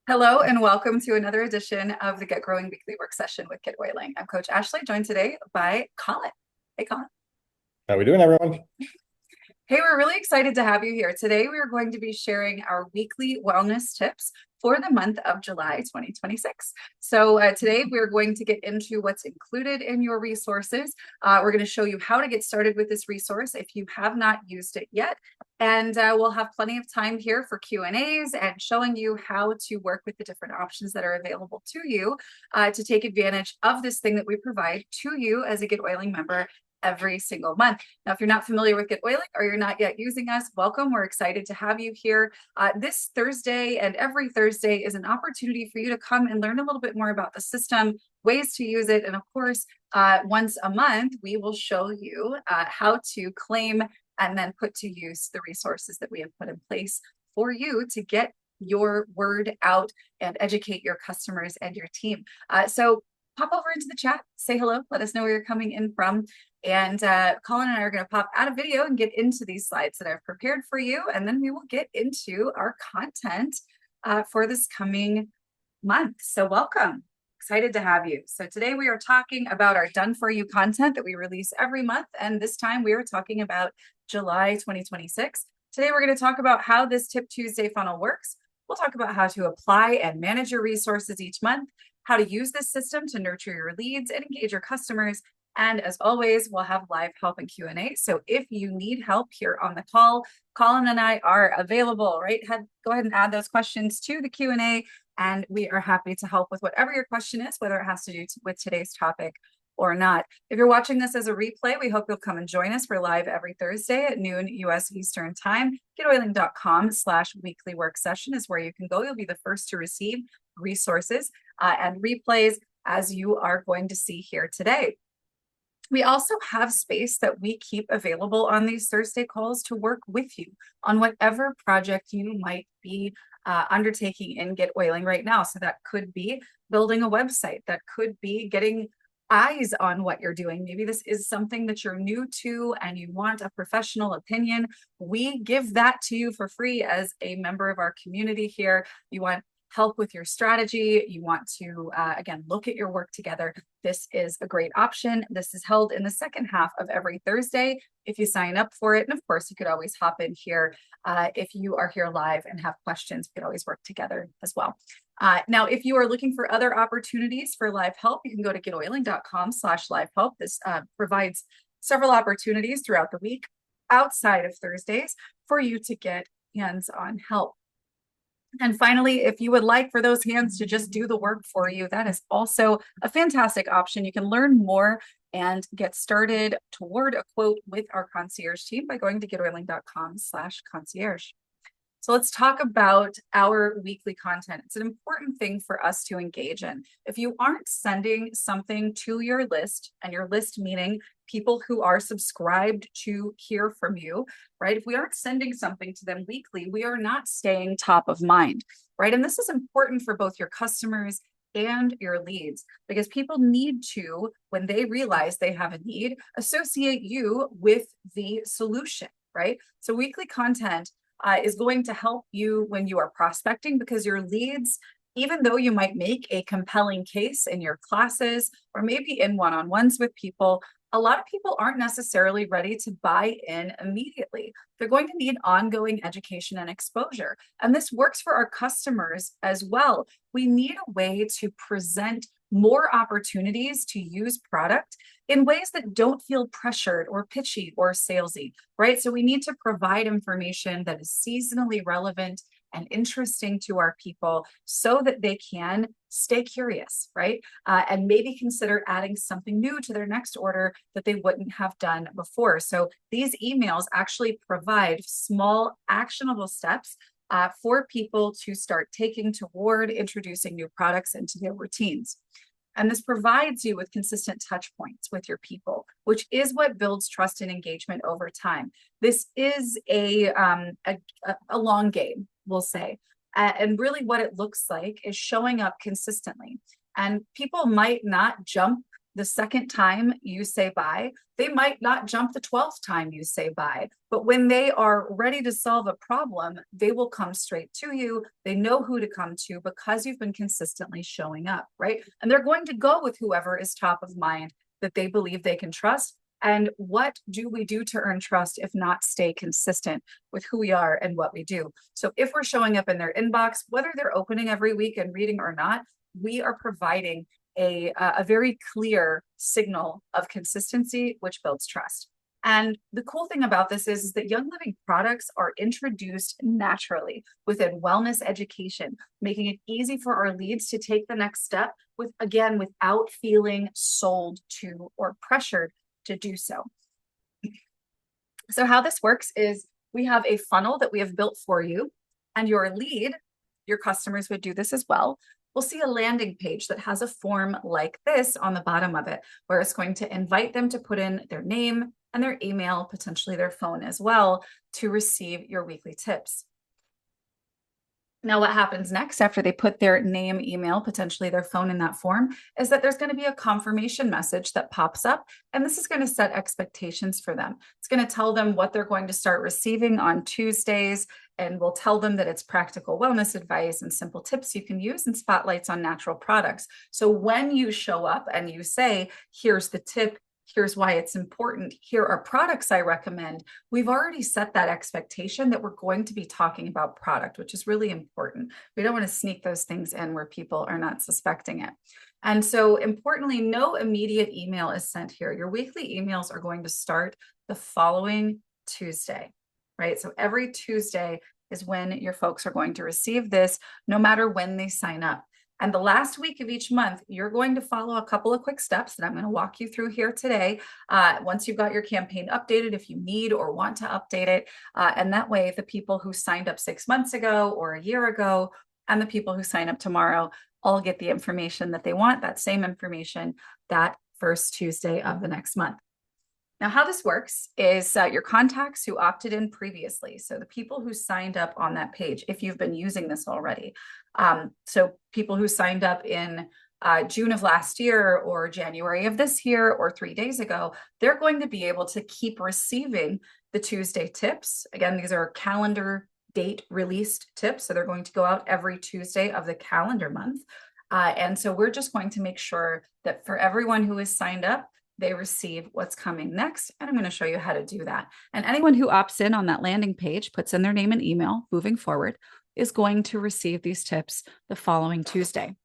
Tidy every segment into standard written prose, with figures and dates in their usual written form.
Hello and welcome to another edition of the Get Growing Weekly Work Session with GetGrowing. I'm Coach Ashley, joined today by Colin. Hey, Colin. How we doing, everyone? Hey, we're really excited to have you here. Today, we are going to be sharing our weekly wellness tips for the month of July 2026. So today, we're going to get into what's included in your resources. We're going to show you how to get started with this resource if you have not used it yet. And we'll have plenty of time here for Q&As and showing you how to work with the different options that are available to you to take advantage of this thing that we provide to you as a Get Oiling member every single month. Now, if you're not familiar with Get Oiling or you're not yet using us, welcome. We're excited to have you here. This Thursday and every Thursday is an opportunity for you to come and learn a little bit more about the system, ways to use it. And of course, once a month, we will show you how to claim and then put to use the resources that we have put in place for you to get your word out and educate your customers and your team. So pop over into the chat, say hello, let us know where you're coming in from. And Colin and I are going to pop out a video and get into these slides that I've prepared for you. And then we will get into our content for this coming month. So welcome. Excited to have you. So today we are talking about our done for you content that we release every month. And this time we are talking about July 2026. Today we're going to talk about how this Tip Tuesday funnel works. We'll talk about how to apply and manage your resources each month, how to use this system to nurture your leads and engage your customers. And as always, we'll have live help and Q&A. So if you need help here on the call, Colin and I are available, right? Go ahead and add those questions to the Q&A, and we are happy to help with whatever your question is, whether it has to do with today's topic or not. If you're watching this as a replay, we hope you'll come and join us. We're live every Thursday at noon US Eastern Time. GetOiling.com/weekly work session is where you can go. You'll be the first to receive resources and replays as you are going to see here today. We also have space that we keep available on these Thursday calls to work with you on whatever project you might be undertaking in Get Oiling right now. So that could be building a website, that could be getting eyes on what you're doing. Maybe this is something that you're new to and you want a professional opinion. We give that to you for free as a member of our community here. You want help with your strategy, you want to, again, look at your work together, this is a great option. This is held in the second half of every Thursday if you sign up for it. And of course, you could always hop in here if you are here live and have questions. We could always work together as well. Now, if you are looking for other opportunities for live help, you can go to getoiling.com/live help. This provides several opportunities throughout the week outside of Thursdays for you to get hands-on help. And finally, if you would like for those hands to just do the work for you, that is also a fantastic option. You can learn more and get started toward a quote with our concierge team by going to getoiling.com/concierge. So let's talk about our weekly content. It's an important thing for us to engage in. If you aren't sending something to your list, and your list meaning people who are subscribed to hear from you, right? If we aren't sending something to them weekly, we are not staying top of mind, right? And this is important for both your customers and your leads, because people need to, when they realize they have a need, associate you with the solution, right? So weekly content is going to help you when you are prospecting, because your leads, even though you might make a compelling case in your classes or maybe in one-on-ones with people, a lot of people aren't necessarily ready to buy in immediately. They're going to need ongoing education and exposure. And this works for our customers as well. We need a way to present more opportunities to use product in ways that don't feel pressured or pitchy or salesy, right? So we need to provide information that is seasonally relevant and interesting to our people so that they can stay curious, right? And maybe consider adding something new to their next order that they wouldn't have done before. So these emails actually provide small actionable steps for people to start taking toward introducing new products into their routines. And this provides you with consistent touch points with your people, which is what builds trust and engagement over time. This is a long game, we'll say. And really what it looks like is showing up consistently. And people might not jump the second time you say bye. They might not jump the 12th time you say bye, but when they are ready to solve a problem, they will come straight to you. They know who to come to because you've been consistently showing up, right? And they're going to go with whoever is top of mind that they believe they can trust. And what do we do to earn trust if not stay consistent with who we are and what we do? So if we're showing up in their inbox, whether they're opening every week and reading or not, we are providing a very clear signal of consistency, which builds trust. And the cool thing about this is that Young Living products are introduced naturally within wellness education, making it easy for our leads to take the next step with, again, without feeling sold to or pressured to do so. So how this works is we have a funnel that we have built for you, and your lead, your customers would do this as well. We'll see a landing page that has a form like this on the bottom of it, where it's going to invite them to put in their name and their email, potentially their phone as well, to receive your weekly tips. Now, what happens next after they put their name, email, potentially their phone in that form, is that there's going to be a confirmation message that pops up, and this is going to set expectations for them. It's going to tell them what they're going to start receiving on Tuesdays, and we'll tell them that it's practical wellness advice and simple tips you can use and spotlights on natural products. So when you show up and you say, here's the tip, here's why it's important, here are products I recommend, we've already set that expectation that we're going to be talking about product, which is really important. We don't want to sneak those things in where people are not suspecting it. And so importantly, no immediate email is sent here. Your weekly emails are going to start the following Tuesday, right? So every Tuesday is when your folks are going to receive this, no matter when they sign up. And the last week of each month, you're going to follow a couple of quick steps that I'm going to walk you through here today. Once you've got your campaign updated, if you need or want to update it. And that way, the people who signed up 6 months ago or a year ago, and the people who sign up tomorrow all get the information that they want, that same information, that first Tuesday of the next month. Now, how this works is your contacts who opted in previously. So the people who signed up on that page, if you've been using this already. So people who signed up in June of last year or January of this year or 3 days ago, they're going to be able to keep receiving the Tuesday tips. Again, these are calendar date released tips. So they're going to go out every Tuesday of the calendar month. And so we're just going to make sure that for everyone who is signed up, they receive what's coming next. And I'm going to show you how to do that. And anyone who opts in on that landing page, puts in their name and email moving forward, is going to receive these tips the following Tuesday.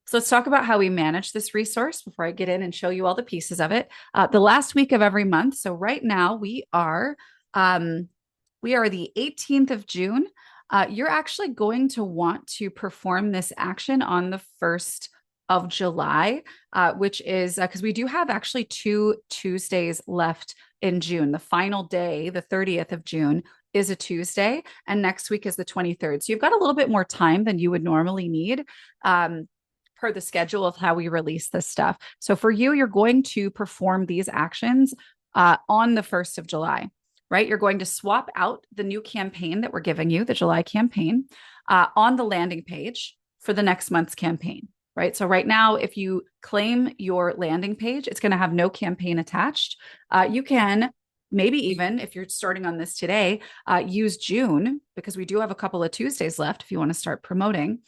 So let's talk about how we manage this resource before I get in and show you all the pieces of it. The last week of every month. So right now we are the 18th of June. You're actually going to want to perform this action on the 1st of July, which is because we do have actually 2 Tuesdays left in June. The final day, the 30th of June, is a Tuesday, and next week is the 23rd. So you've got a little bit more time than you would normally need per the schedule of how we release this stuff. So for you, you're going to perform these actions on the 1st of July, right? You're going to swap out the new campaign that we're giving you, the July campaign, on the landing page for the next month's campaign. Right. So right now, if you claim your landing page, it's going to have no campaign attached. You can maybe even, if you're starting on this today, use June, because we do have a couple of Tuesdays left if you want to start promoting,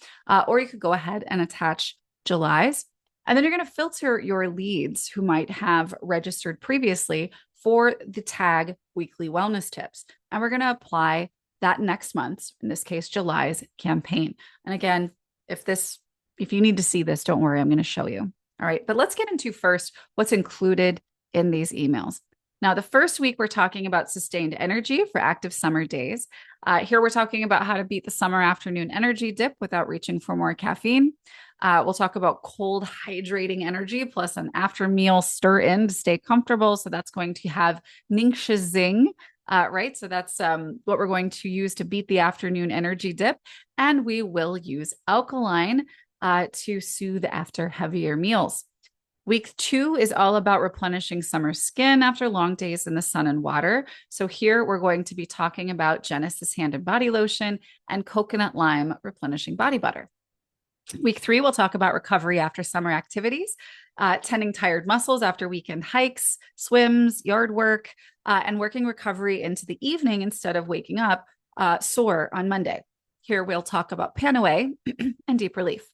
or you could go ahead and attach July's. And then you're going to filter your leads who might have registered previously for the tag weekly wellness tips. And we're going to apply that next month's, in this case, July's campaign. And again, if you need to see this, don't worry, I'm going to show you. All right. But let's get into first what's included in these emails. Now, the first week, we're talking about sustained energy for active summer days. Here, we're talking about how to beat the summer afternoon energy dip without reaching for more caffeine. We'll talk about cold, hydrating energy plus an after meal stir in to stay comfortable. So that's going to have Ningxia Zing. Right. So that's what we're going to use to beat the afternoon energy dip. And we will use alkaline to soothe after heavier meals. Week 2 is all about replenishing summer skin after long days in the sun and water. So here we're going to be talking about Genesis Hand and Body Lotion and Coconut Lime Replenishing Body Butter. Week 3, we'll talk about recovery after summer activities, tending tired muscles after weekend hikes, swims, yard work, and working recovery into the evening instead of waking up sore on Monday. Here we'll talk about pan away and deep relief.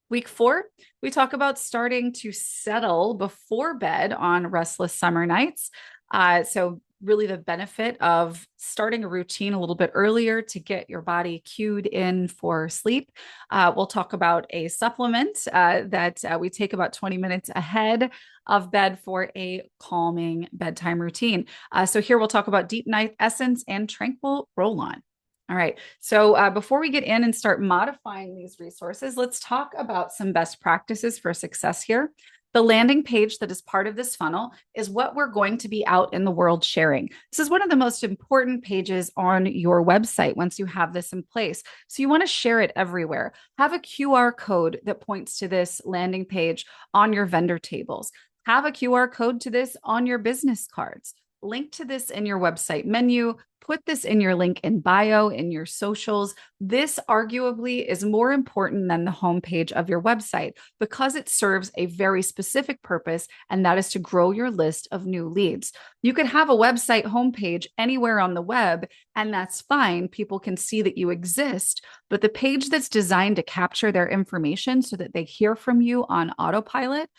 Week 4, we talk about starting to settle before bed on restless summer nights. So really the benefit of starting a routine a little bit earlier to get your body cued in for sleep. We'll talk about a supplement that we take about 20 minutes ahead of bed for a calming bedtime routine. So here we'll talk about deep night essence and tranquil roll on. All right. So before we get in and start modifying these resources, let's talk about some best practices for success here. The landing page that is part of this funnel is what we're going to be out in the world sharing. This is one of the most important pages on your website once you have this in place. So you want to share it everywhere. Have a QR code that points to this landing page on your vendor tables. Have a QR code to this on your business cards. Link to this in your website menu, put this in your link in bio, in your socials. This arguably is more important than the homepage of your website because it serves a very specific purpose, and that is to grow your list of new leads. You could have a website homepage anywhere on the web, and that's fine. People can see that you exist, but the page that's designed to capture their information so that they hear from you on autopilot,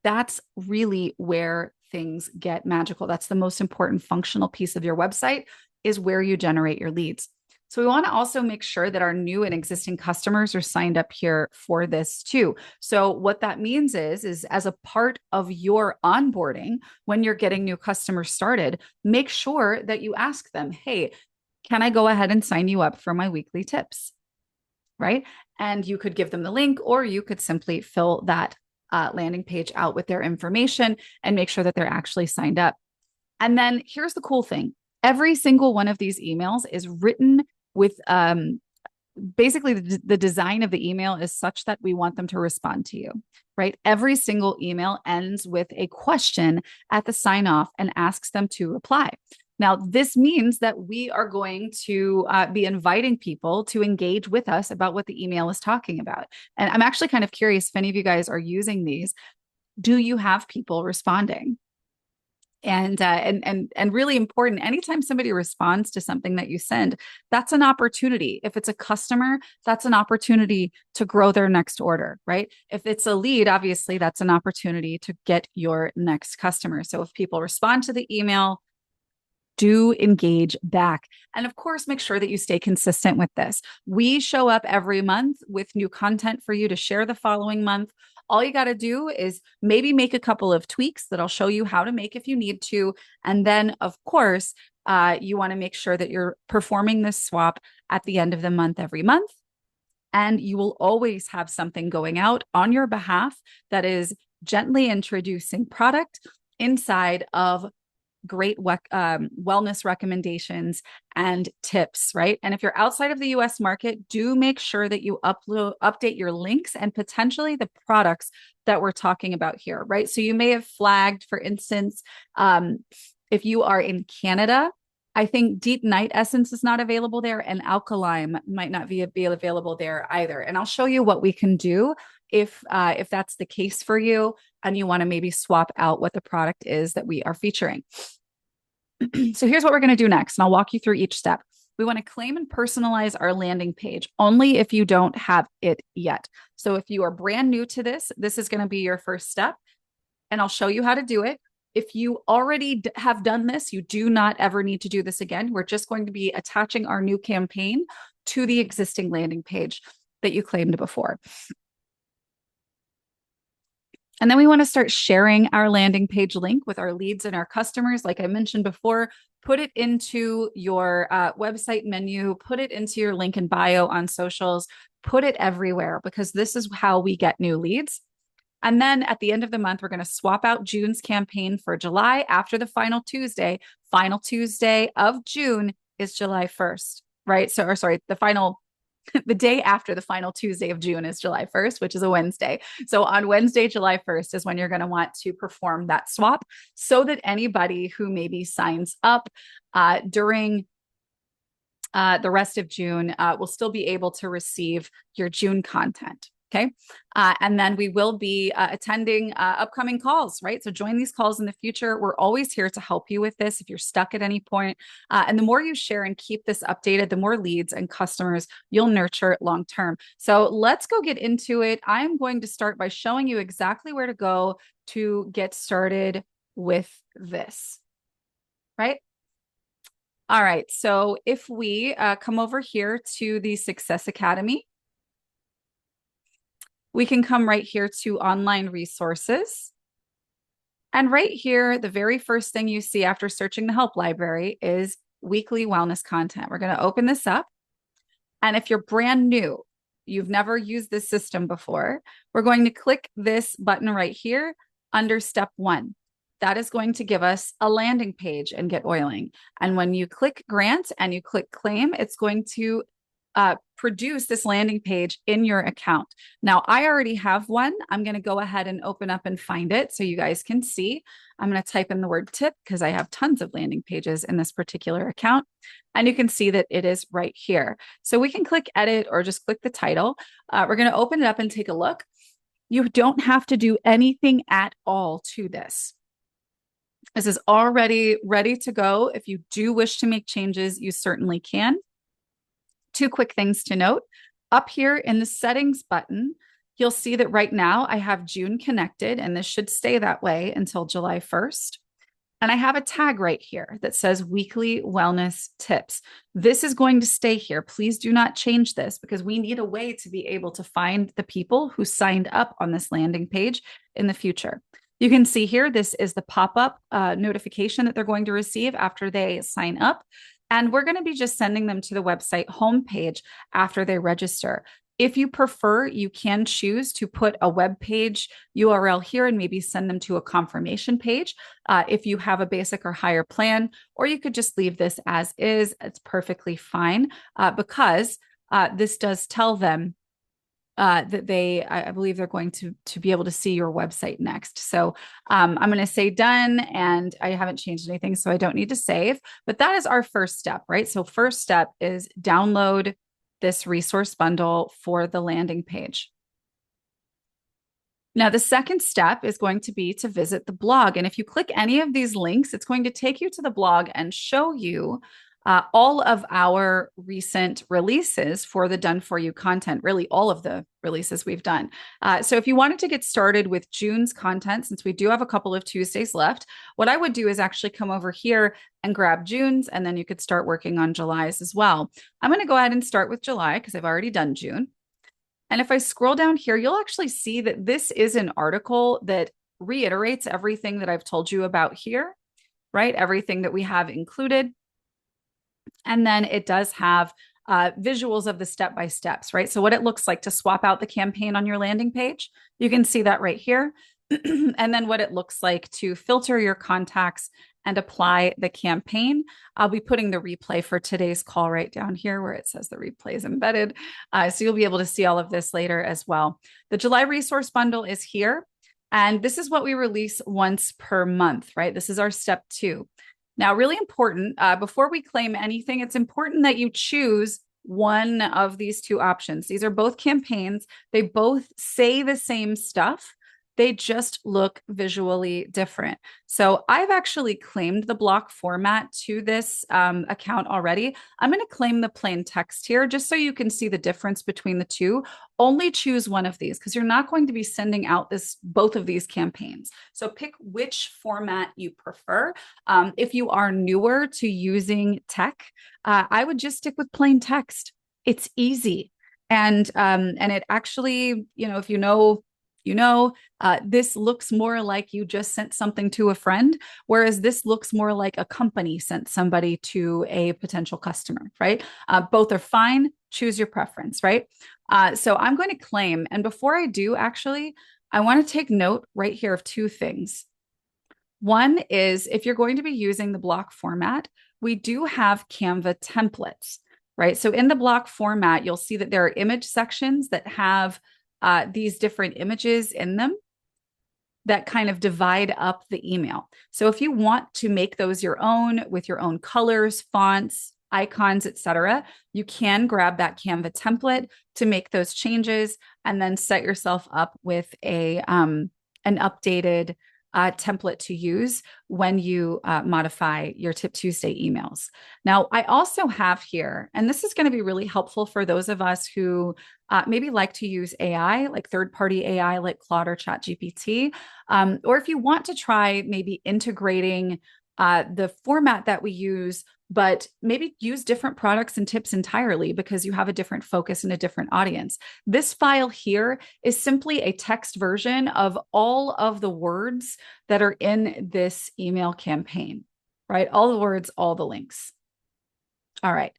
that's really where things get magical. That's the most important functional piece of your website, is where you generate your leads. So we want to also make sure that our new and existing customers are signed up here for this too. So what that means is as a part of your onboarding, when you're getting new customers started, make sure that you ask them, hey, can I go ahead and sign you up for my weekly tips? Right? And you could give them the link, or you could simply fill that landing page out with their information and make sure that they're actually signed up. And then here's the cool thing. Every single one of these emails is written with basically the design of the email is such that we want them to respond to you, right? Every single email ends with a question at the sign off and asks them to reply. Now, this means that we are going to be inviting people to engage with us about what the email is talking about. And I'm actually kind of curious if any of you guys are using these. Do you have people responding? And really important, anytime somebody responds to something that you send, that's an opportunity. If it's a customer, that's an opportunity to grow their next order, right? If it's a lead, obviously that's an opportunity to get your next customer. So if people respond to the email, do engage back. And of course, make sure that you stay consistent with this. We show up every month with new content for you to share the following month. All you got to do is maybe make a couple of tweaks that I'll show you how to make if you need to. And then, of course, you want to make sure that you're performing this swap at the end of the month every month. And you will always have something going out on your behalf that is gently introducing product inside of great wellness recommendations and tips, right? And if you're outside of the US market, do make sure that you update your links and potentially the products that we're talking about here, right? So you may have flagged, for instance, if you are in Canada, I think Deep Night Essence is not available there, and Alkaline might not be available there either. And I'll show you what we can do if that's the case for you and you want to maybe swap out what the product is that we are featuring. So here's what we're going to do next, and I'll walk you through each step. We want to claim and personalize our landing page only if you don't have it yet. So if you are brand new to this, this is going to be your first step, and I'll show you how to do it. If you already have done this, you do not ever need to do this again. We're just going to be attaching our new campaign to the existing landing page that you claimed before. And then we want to start sharing our landing page link with our leads and our customers. Like I mentioned before, put it into your website menu, put it into your link in bio on socials, put it everywhere, because this is how we get new leads. And then at the end of the month, we're going to swap out June's campaign for July after the final Tuesday. Final Tuesday of June is July 1st, right? So, or sorry, the day after the final Tuesday of June is July 1st, which is a Wednesday. So on Wednesday, July 1st is when you're going to want to perform that swap so that anybody who maybe signs up during the rest of June will still be able to receive your June content. Okay. And then we will be attending upcoming calls, right? So join these calls in the future. We're always here to help you with this if you're stuck at any point. And the more you share and keep this updated, the more leads and customers you'll nurture long term. So let's go get into it. I'm going to start by showing you exactly where to go to get started with this, right? All right. So if we come over here to the Success Academy, we can come right here to online resources. And right here, the very first thing you see after searching the help library is weekly wellness content. We're going to open this up. And if you're brand new, you've never used this system before, we're going to click this button right here under step 1. That is going to give us a landing page and Get Oiling. And when you click grant and you click claim, it's going to produce this landing page in your account. Now, I already have one. I'm going to go ahead and open up and find it so you guys can see. I'm going to type in the word tip because I have tons of landing pages in this particular account. And you can see that it is right here. So we can click edit or just click the title. We're going to open it up and take a look. You don't have to do anything at all to this. This is already ready to go. If you do wish to make changes, you certainly can. 2 quick things to note. Up here in the settings button, you'll see that right now I have June connected, and this should stay that way until July 1st. And I have a tag right here that says weekly wellness tips. This is going to stay here. Please do not change this because we need a way to be able to find the people who signed up on this landing page in the future. You can see here, this is the pop-up notification that they're going to receive after they sign up. And we're going to be just sending them to the website homepage after they register. If you prefer, you can choose to put a web page URL here and maybe send them to a confirmation page if you have a basic or higher plan, or you could just leave this as is. It's perfectly fine because this does tell them that I believe they're going to be able to see your website next. So I'm going to say done, and I haven't changed anything, so I don't need to save. But that is our first step, right? So first step is download this resource bundle for the landing page. Now, the second step is going to be to visit the blog. And if you click any of these links, it's going to take you to the blog and show you all of our recent releases for the Done For You content, really all of the releases we've done. So if you wanted to get started with June's content, since we do have a couple of Tuesdays left, what I would do is actually come over here and grab June's, and then you could start working on July's as well. I'm going to go ahead and start with July because I've already done June. And if I scroll down here, you'll actually see that this is an article that reiterates everything that I've told you about here, right? Everything that we have included. And then it does have visuals of the step-by-steps, right? So what it looks like to swap out the campaign on your landing page, you can see that right here. And then what it looks like to filter your contacts and apply the campaign. I'll be putting the replay for today's call right down here where it says the replay is embedded. So you'll be able to see all of this later as well. The July resource bundle is here. And this is what we release once per month, right? This is our step 2. Now, really important, before we claim anything, it's important that you choose one of these 2 options. These are both campaigns. They both say the same stuff. They just look visually different. So I've actually claimed the block format to this account already. I'm going to claim the plain text here just so you can see the difference between the 2. Only choose one of these because you're not going to be sending out both of these campaigns. So pick which format you prefer. If you are newer to using tech, I would just stick with plain text. It's easy. And it actually, if this looks more like you just sent something to a friend, whereas this looks more like a company sent somebody to a potential customer, right? Both are fine. Choose your preference, right? So I'm going to claim. And before I do, actually, I want to take note right here of 2 things. One is if you're going to be using the block format, we do have Canva templates, right? So in the block format, you'll see that there are image sections that have these different images in them that kind of divide up the email. So if you want to make those your own with your own colors, fonts, icons, etc., you can grab that Canva template to make those changes. and then set yourself up with an updated template to use when you modify your Tip Tuesday emails. Now, I also have here, and this is going to be really helpful for those of us who maybe like to use AI, like third-party AI like Claude or ChatGPT, or if you want to try maybe integrating the format that we use, but maybe use different products and tips entirely because you have a different focus and a different audience. This file here is simply a text version of all of the words that are in this email campaign, right? All the words, all the links. All right.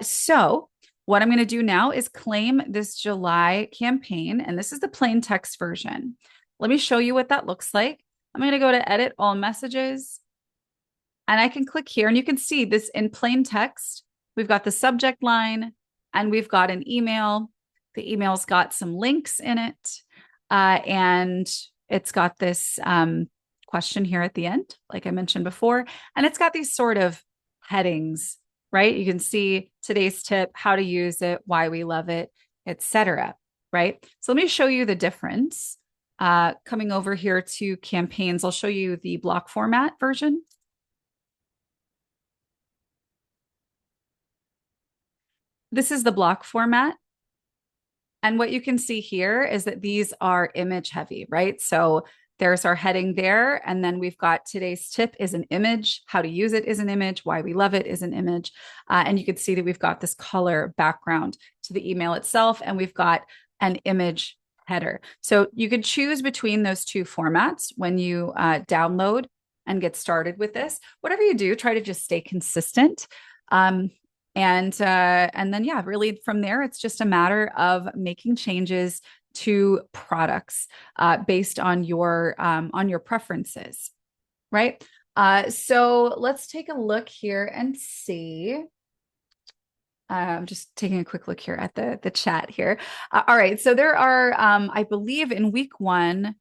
So what I'm going to do now is claim this July campaign, and this is the plain text version. Let me show you what that looks like. I'm going to go to edit all messages. And I can click here and you can see this in plain text. We've got the subject line and we've got an email. The email's got some links in it. And it's got this question here at the end, like I mentioned before. And it's got these sort of headings, right? You can see today's tip, how to use it, why we love it, etc. Right? So let me show you the difference. Coming over here to campaigns, I'll show you the block format version. This is the block format. And what you can see here is that these are image heavy, right? So there's our heading there. And then we've got today's tip is an image. How to use it is an image. Why we love it is an image. And you can see that we've got this color background to the email itself. And we've got an image header. So you could choose between those two formats when you download and get started with this. Whatever you do, try to just stay consistent. And then, yeah, really from there, it's just a matter of making changes to products based on your preferences, right? So let's take a look here and see. I'm just taking a quick look here at the chat here. All right, so there are, I believe, in week one.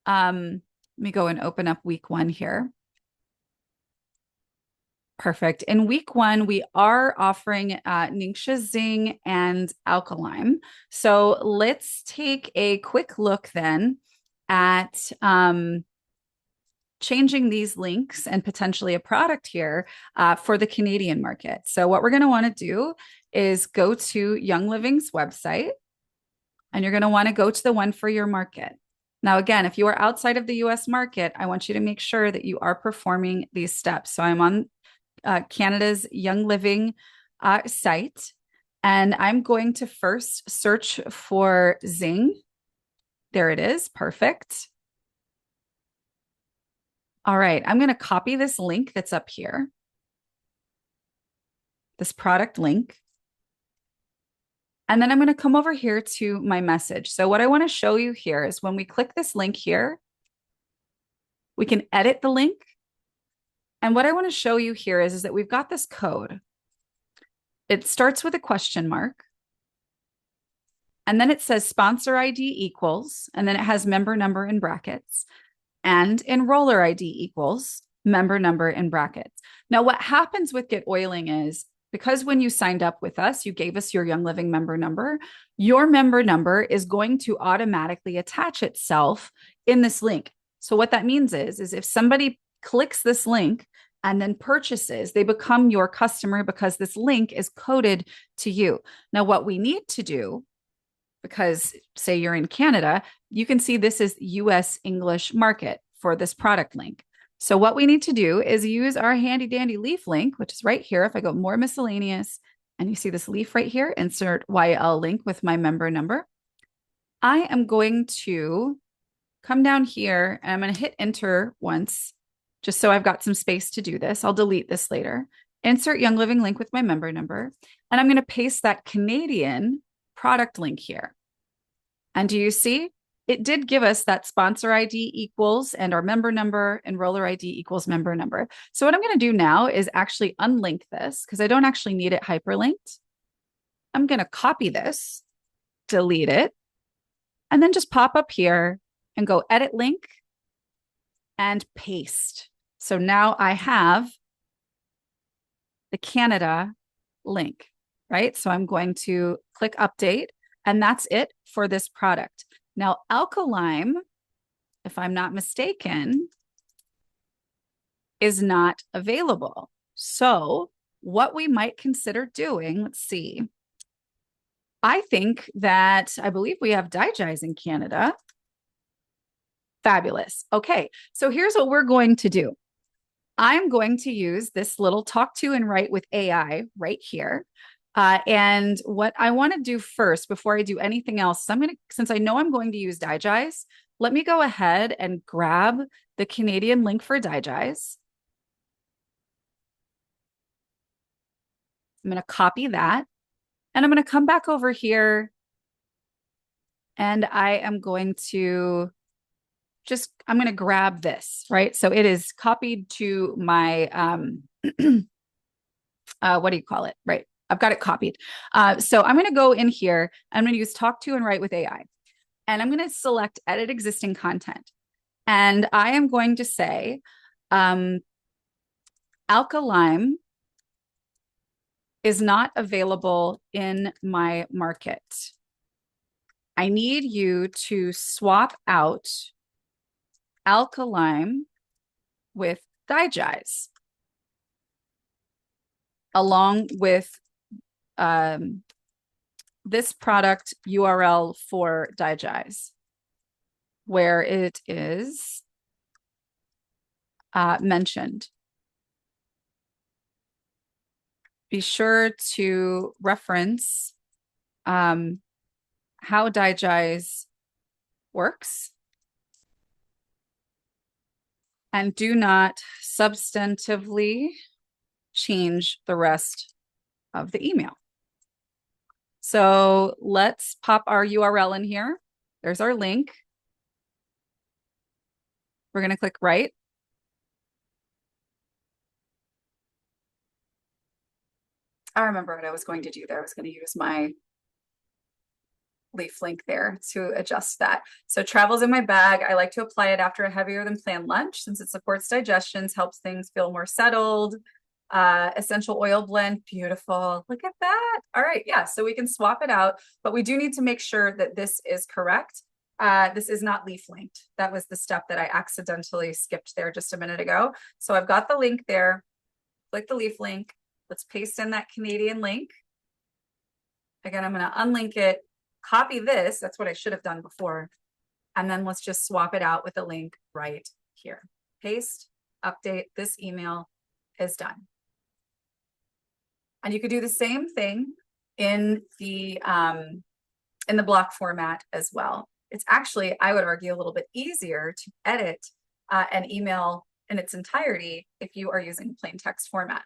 Let me go and open up week one here. Perfect. In week one, we are offering Ningxia Zing and Alkaline. So let's take a quick look then at changing these links and potentially a product here for the Canadian market. So what we're going to want to do is go to Young Living's website, and you're going to want to go to the one for your market. Now, again, if you are outside of the US market, I want you to make sure that you are performing these steps. So I'm on Canada's Young Living site. And I'm going to first search for Zing. There it is. Perfect. All right. I'm going to copy this link that's up here, this product link. And then I'm going to come over here to my message. So what I want to show you here is when we click this link here, we can edit the link. And what I want to show you here is that we've got this code. It starts with a question mark. And then it says sponsor ID equals, and then it has member number in brackets, and enroller ID equals member number in brackets. Now, what happens with Get Oiling is because when you signed up with us, you gave us your Young Living member number, your member number is going to automatically attach itself in this link. So what that means is if somebody clicks this link and then purchases, they become your customer because this link is coded to you. Now, what we need to do, because say you're in Canada, you can see this is US English market for this product link. So what we need to do is use our handy dandy leaf link, which is right here. If I go more miscellaneous and you see this leaf right here, insert YL link with my member number. I am going to come down here and I'm going to hit enter once, just so I've got some space to do this. I'll delete this later. Insert Young Living link with my member number. And I'm going to paste that Canadian product link here. And do you see? It did give us that sponsor ID equals and our member number, enroller ID equals member number. So what I'm going to do now is actually unlink this because I don't actually need it hyperlinked. I'm going to copy this, delete it, and then just pop up here and go edit link and paste. So now I have the Canada link, right? So I'm going to click update. And that's it for this product. Now, alkaline, if I'm not mistaken, is not available. So, what we might consider doing, let's see. I think that I believe we have Digis in Canada. Fabulous. Okay, so here's what we're going to do. I'm going to use this little talk to and write with AI right here. And what I want to do first, before I do anything else, since I know I'm going to use Digis, let me go ahead and grab the Canadian link for Digis. I'm going to copy that, and I'm going to come back over here, and I am going to I'm going to grab this, right? So it is copied to my, what do you call it? Right. I've got it copied. So I'm going to go in here. I'm going to use talk to and write with AI. And I'm going to select edit existing content. And I am going to say, alkaline is not available in my market. I need you to swap out alkaline with Digis, along with this product URL for Digis, where it is mentioned. Be sure to reference how Digis works, and do not substantively change the rest of the email. So let's pop our URL in here. There's our link. We're going to click write. I remember what I was going to do there. I was going to use my leaf link there to adjust that. So travel's in my bag. I like to apply it after a heavier than planned lunch since it supports digestions, helps things feel more settled. Essential oil blend, beautiful. Look at that. All right, yeah, so we can swap it out, but we do need to make sure that this is correct. This is not leaf linked. That was the step that I accidentally skipped there just a minute ago. So I've got the link there. Click the leaf link. Let's paste in that Canadian link. Again, I'm going to unlink it, copy this. That's what I should have done before. And then let's just swap it out with a link right here. Paste, update. This email is done. And you could do the same thing in the block format as well. It's actually, I would argue, a little bit easier to edit an email in its entirety if you are using plain text format.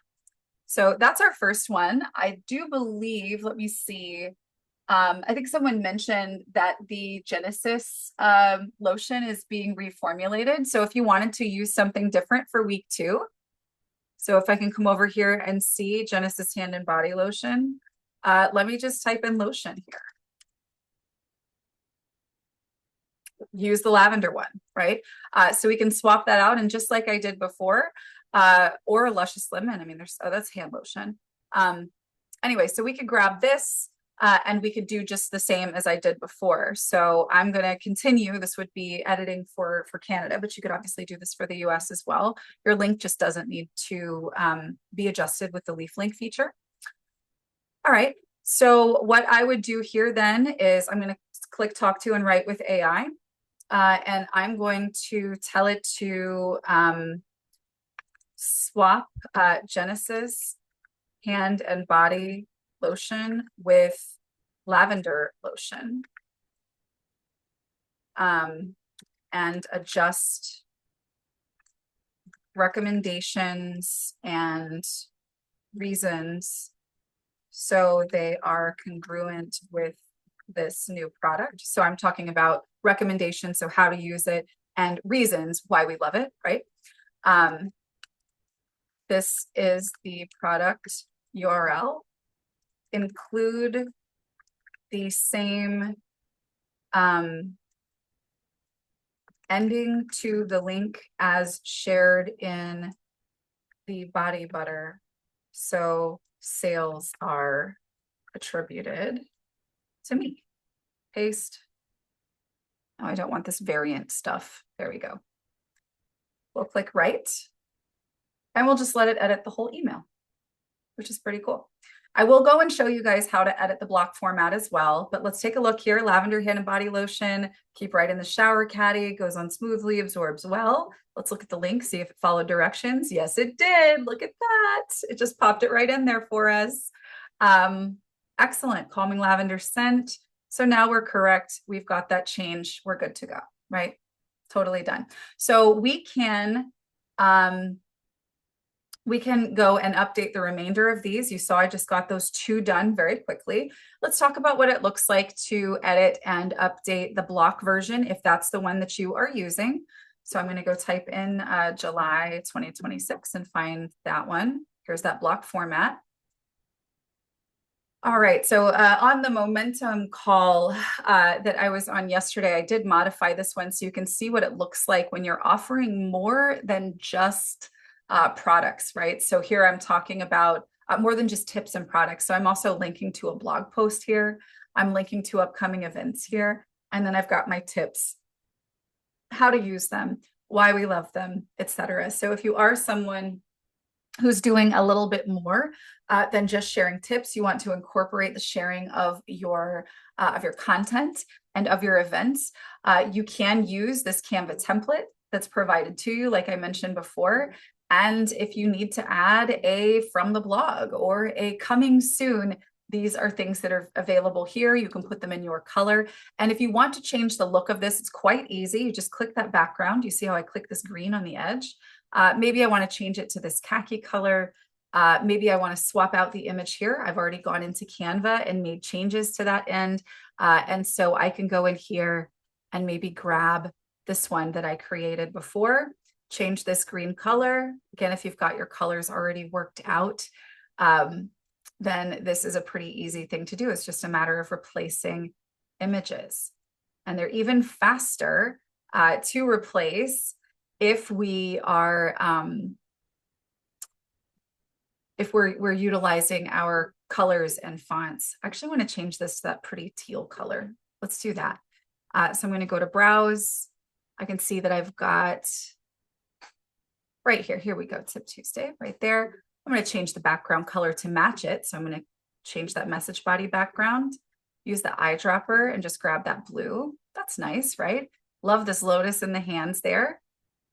So that's our first one. I do believe, let me see. I think someone mentioned that the Genesis lotion is being reformulated. So if you wanted to use something different for week 2, so if I can come over here and see Genesis hand and body lotion, let me just type in lotion here. Use the lavender one, right? So we can swap that out, and just like I did before, or luscious lemon. I mean, that's hand lotion. Anyway, so we could grab this and we could do just the same as I did before. So I'm going to continue. This would be editing for Canada, but you could obviously do this for the US as well. Your link just doesn't need to be adjusted with the leaf link feature. All right. So what I would do here then is I'm going to click talk to and write with AI. And I'm going to tell it to swap Genesis hand and body lotion with lavender lotion, and adjust recommendations and reasons so they are congruent with this new product. So I'm talking about recommendations, so how to use it, and reasons why we love it, right? This is the product URL. Include the same ending to the link as shared in the body butter, so sales are attributed to me. paste. Oh, I don't want this variant stuff. There we go. We'll click write, and we'll just let it edit the whole email, which is pretty cool. I will go and show you guys how to edit the block format as well, but let's take a look here. Lavender hand and body lotion, keep right in the shower caddy, goes on smoothly, absorbs well. Let's look at the link, see if it followed directions. Yes, it did. Look at that. It just popped it right in there for us. Excellent, calming lavender scent. So now we're correct. We've got that change. We're good to go, right? Totally done. So we can go and update the remainder of these. You saw I just got those 2 done very quickly. Let's talk about what it looks like to edit and update the block version if that's the one that you are using. So I'm going to go type in July 2026 and find that one. Here's that block format. All right, so on the momentum call that I was on yesterday, I did modify this one so you can see what it looks like when you're offering more than just products, right? So here I'm talking about more than just tips and products. So I'm also linking to a blog post here. I'm linking to upcoming events here. And then I've got my tips, how to use them, why we love them, etc. So if you are someone who's doing a little bit more than just sharing tips, you want to incorporate the sharing of your content and of your events, you can use this Canva template that's provided to you, like I mentioned before. And if you need to add a from the blog or a coming soon, these are things that are available here. You can put them in your color. And if you want to change the look of this, it's quite easy. You just click that background. You see how I click this green on the edge? Maybe I want to change it to this khaki color. Maybe I want to swap out the image here. I've already gone into Canva and made changes to that end. And so I can go in here and maybe grab this one that I created before, change this green color. Again, if you've got your colors already worked out, then this is a pretty easy thing to do. It's just a matter of replacing images. And they're even faster to replace if we are if we're utilizing our colors and fonts. I actually want to change this to that pretty teal color. Let's do that. So I'm going to go to browse. I can see that I've got right here. Here we go. Tip Tuesday right there. I'm going to change the background color to match it. So I'm going to change that message body background, use the eyedropper and just grab that blue. That's nice, right? Love this lotus in the hands there.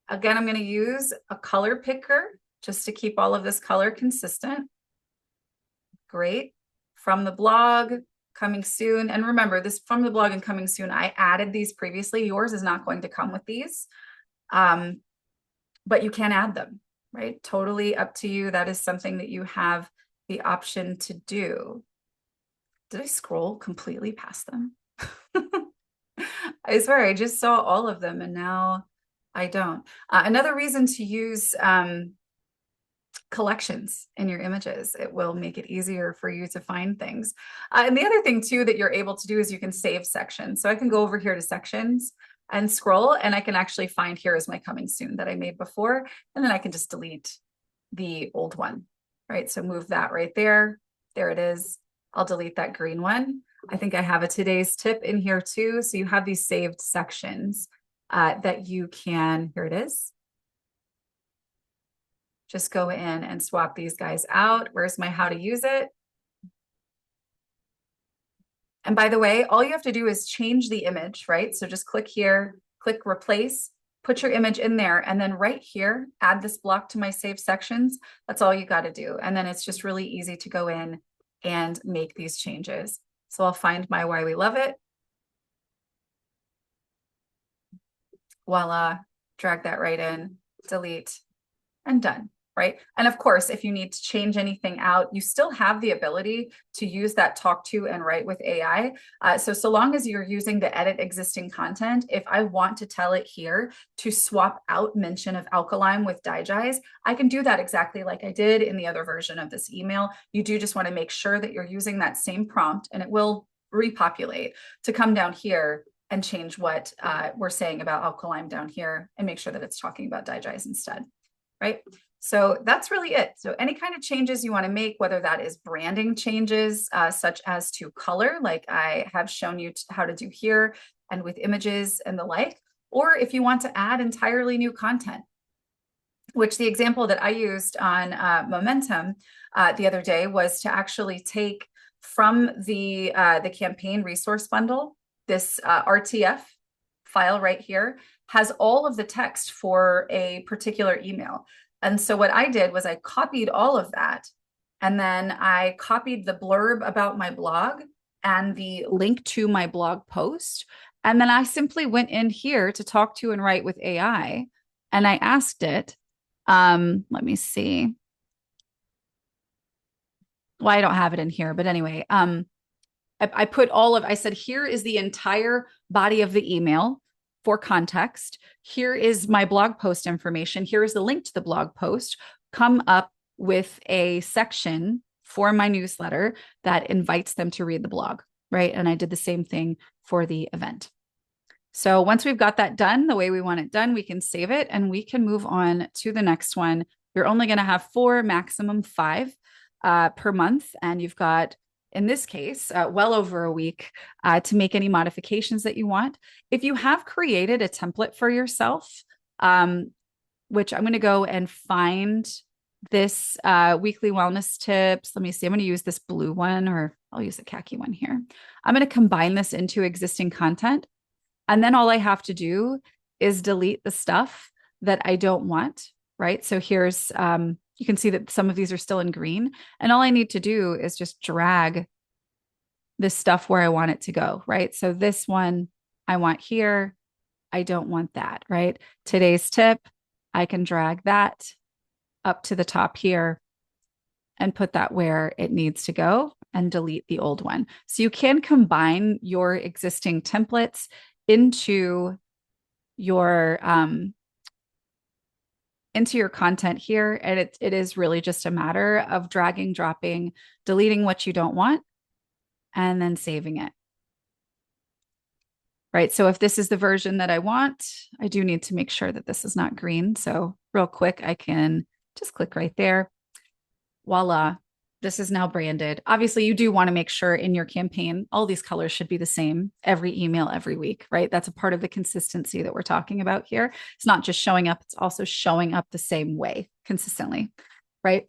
Again, I'm going to use a color picker just to keep all of this color consistent. Great. From the blog, coming soon. And remember, this from the blog and coming soon, I added these previously. Yours is not going to come with these, but you can add them, right? Totally up to you. That is something that you have the option to do. Did I scroll completely past them? I swear, I just saw all of them and now I don't. Another reason to use collections in your images, it will make it easier for you to find things. And the other thing too that you're able to do is you can save sections. So I can go over here to sections and scroll, and I can actually find here is my coming soon that I made before, and then I can just delete the old one, right? So move that right there. There it is. I'll delete that green one. I think I have a today's tip in here too. So you have these saved sections that you can, here it is. Just go in and swap these guys out. Where's my how to use it? And by the way, all you have to do is change the image, right? So just click here, click replace, put your image in there, and then right here, add this block to my saved sections. That's all you got to do. And then it's just really easy to go in and make these changes. So I'll find my why we love it. Voila, drag that right in, delete, and done. Right. And of course, if you need to change anything out, you still have the ability to use that talk to and write with AI. So long as you're using the edit existing content, if I want to tell it here to swap out mention of alkaline with digize, I can do that exactly like I did in the other version of this email. You do just want to make sure that you're using that same prompt, and it will repopulate to come down here and change what we're saying about alkaline down here and make sure that it's talking about digize instead. Right. So that's really it. So any kind of changes you want to make, whether that is branding changes, such as to color, like I have shown you how to do here, and with images and the like, or if you want to add entirely new content, which the example that I used on Momentum the other day was to actually take from the campaign resource bundle, this RTF file right here has all of the text for a particular email. And so what I did was I copied all of that, and then I copied the blurb about my blog and the link to my blog post. And then I simply went in here to talk to and write with AI, and I asked it, let me see. Well, I don't have it in here, but anyway, I put I said, here is the entire body of the email for context. Here is my blog post information. Here is the link to the blog post. Come up with a section for my newsletter that invites them to read the blog, right? And I did the same thing for the event. So once we've got that done the way we want it done, we can save it and we can move on to the next one. You're only going to have 4, maximum 5 per month. And you've got, in this case, well over a week to make any modifications that you want. If you have created a template for yourself, which I'm going to go and find this weekly wellness tips. Let me see. I'm going to use this blue one, or I'll use the khaki one here. I'm going to combine this into existing content. And then all I have to do is delete the stuff that I don't want, right? So here's, you can see that some of these are still in green. And all I need to do is just drag this stuff where I want it to go, right? So this one I want here. I don't want that, right? Today's tip, I can drag that up to the top here and put that where it needs to go and delete the old one. So you can combine your existing templates into your content here. And it is really just a matter of dragging, dropping, deleting what you don't want, and then saving it. Right. So if this is the version that I want, I do need to make sure that this is not green. So real quick, I can just click right there. Voila. This is now branded. Obviously, you do want to make sure in your campaign, all these colors should be the same every email, every week, right? That's a part of the consistency that we're talking about here. It's not just showing up, it's also showing up the same way consistently, right?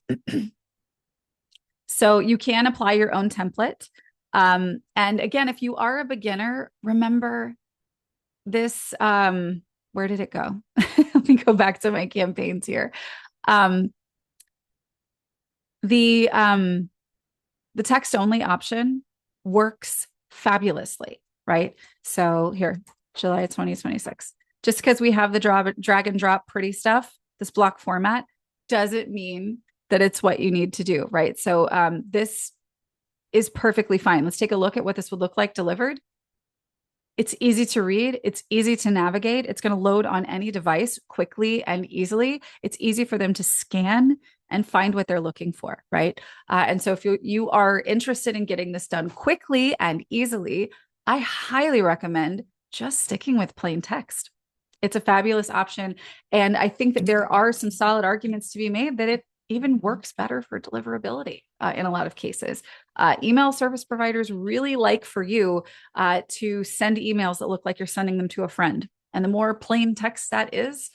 So you can apply your own template. And again, if you are a beginner, remember this, where did it go? Let me go back to my campaigns here. The text only option works fabulously, right? So here, July 2026. Just because we have the drag and drop pretty stuff, this block format, doesn't mean that it's what you need to do, right? So this is perfectly fine. Let's take a look at what this would look like delivered. It's easy to read. It's easy to navigate. It's going to load on any device quickly and easily. It's easy for them to scan and find what they're looking for, right? And so if you are interested in getting this done quickly and easily, I highly recommend just sticking with plain text. It's a fabulous option. And I think that there are some solid arguments to be made that it even works better for deliverability in a lot of cases. Email service providers really like for you to send emails that look like you're sending them to a friend. And the more plain text that is,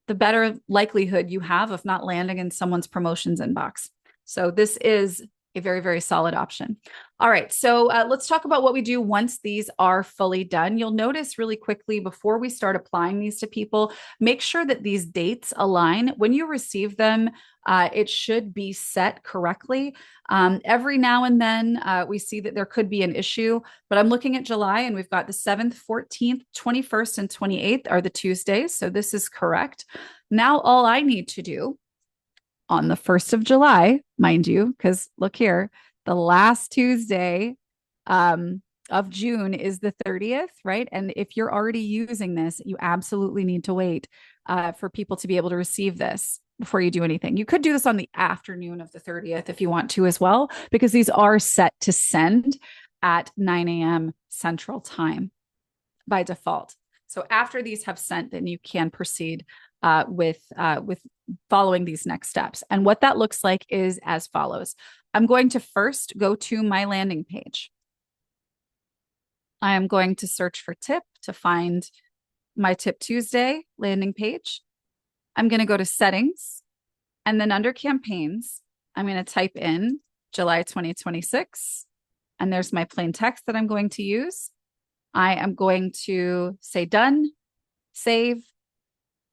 the better likelihood you have of not landing in someone's promotions inbox. So this is a very, very solid option. All right, so let's talk about what we do once these are fully done. You'll notice really quickly before we start applying these to people, make sure that these dates align. When you receive them, it should be set correctly. Every now and then we see that there could be an issue, but I'm looking at July and we've got the 7th, 14th, 21st, and 28th are the Tuesdays. So this is correct. Now, all I need to do on the 1st of July, mind you, because look here, the last Tuesday of June is the 30th, right? And if you're already using this, you absolutely need to wait for people to be able to receive this before you do anything. You could do this on the afternoon of the 30th if you want to as well, because these are set to send at 9 a.m. Central Time by default. So after these have sent, then you can proceed with following these next steps. And what that looks like is as follows. I'm going to first go to my landing page. I am going to search for tip to find my Tip Tuesday landing page. I'm going to go to settings, and then under campaigns, I'm going to type in July 2026, and there's my plain text that I'm going to use. I am going to say done, save,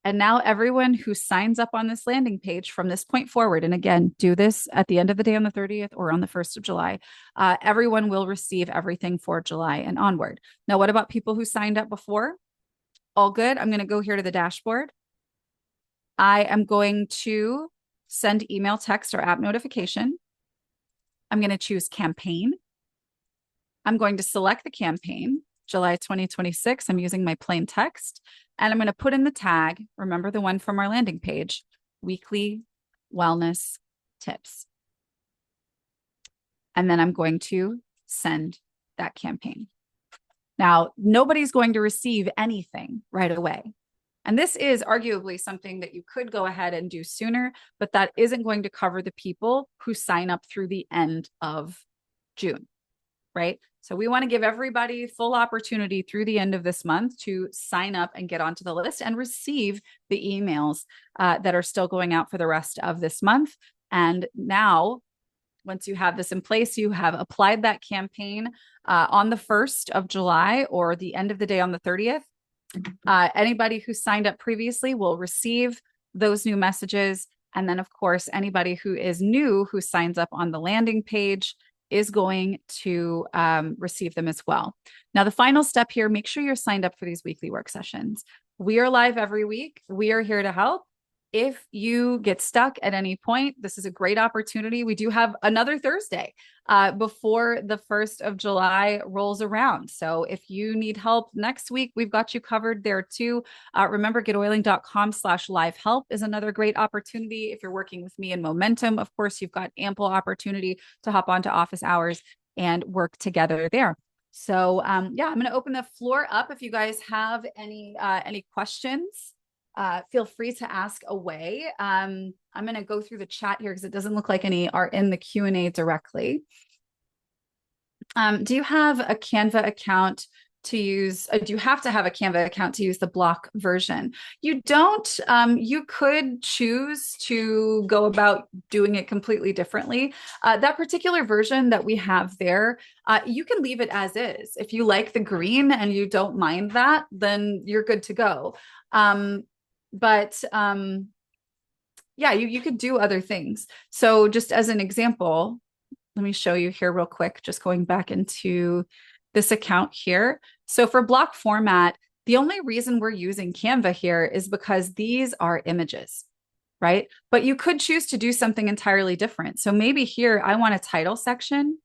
and now everyone who signs up on this landing page from this point forward, and again, do this at the end of the day on the 30th or on the 1st of July, everyone will receive everything for July and onward. Now, what about people who signed up before? All good. I'm going to go here to the dashboard. I am going to send email, text, or app notification. I'm going to choose campaign. I'm going to select the campaign, July 2026. I'm using my plain text, and I'm going to put in the tag. Remember the one from our landing page, weekly wellness tips. And then I'm going to send that campaign. Now, nobody's going to receive anything right away. And this is arguably something that you could go ahead and do sooner, but that isn't going to cover the people who sign up through the end of June, right? So we want to give everybody full opportunity through the end of this month to sign up and get onto the list and receive the emails that are still going out for the rest of this month. And now, once you have this in place, you have applied that campaign on the 1st of July or the end of the day on the 30th. Anybody who signed up previously will receive those new messages. And then, of course, anybody who is new who signs up on the landing page is going to receive them as well. Now, the final step here, make sure you're signed up for these weekly work sessions. We are live every week. We are here to help. If you get stuck at any point, this is a great opportunity. We do have another Thursday before the 1st of July rolls around. So if you need help next week, we've got you covered there too. Remember, getoiling.com/live help is another great opportunity. If you're working with me in Momentum, of course, you've got ample opportunity to hop onto office hours and work together there. So yeah, I'm going to open the floor up. If you guys have any questions, feel free to ask away. I'm going to go through the chat here because it doesn't look like any are in the Q&A directly. Do you have a Canva account to use? Do you have to have a Canva account to use the block version? You don't. You could choose to go about doing it completely differently. That particular version that we have there, you can leave it as is. If you like the green and you don't mind that, then you're good to go. But yeah, you could do other things. So just as an example, let me show you here real quick, just going back into this account here. So for block format, the only reason we're using Canva here is because these are images, right? But you could choose to do something entirely different. So maybe here I want a title section,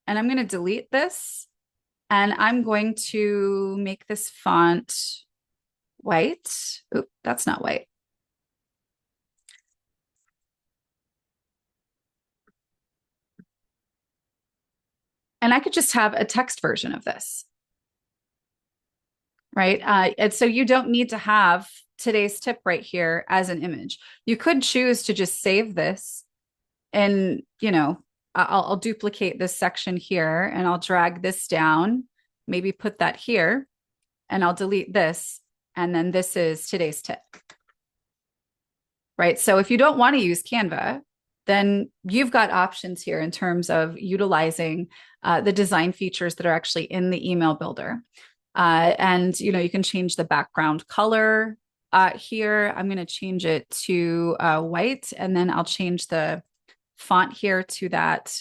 and I'm going to delete this, and I'm going to make this font white. Oop, that's not white. And I could just have a text version of this, right? And so you don't need to have today's tip right here as an image. You could choose to just save this, and, you know, I'll duplicate this section here, and I'll drag this down, maybe put that here, and I'll delete this. And then this is today's tip, right? So if you don't want to use Canva, then you've got options here in terms of utilizing the design features that are actually in the email builder. And, you know, you can change the background color here. I'm going to change it to white, and then I'll change the font here to that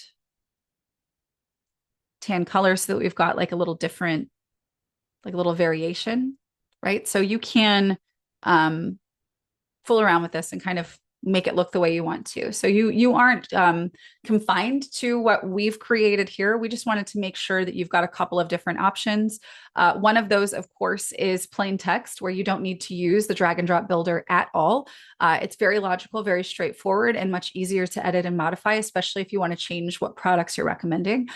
tan color so that we've got like a little different, like a little variation, right? So you can fool around with this and kind of make it look the way you want to. So you aren't confined to what we've created here. We just wanted to make sure that you've got a couple of different options. One of those, of course, is plain text, where you don't need to use the drag and drop builder at all. It's very logical, very straightforward, and much easier to edit and modify, especially if you want to change what products you're recommending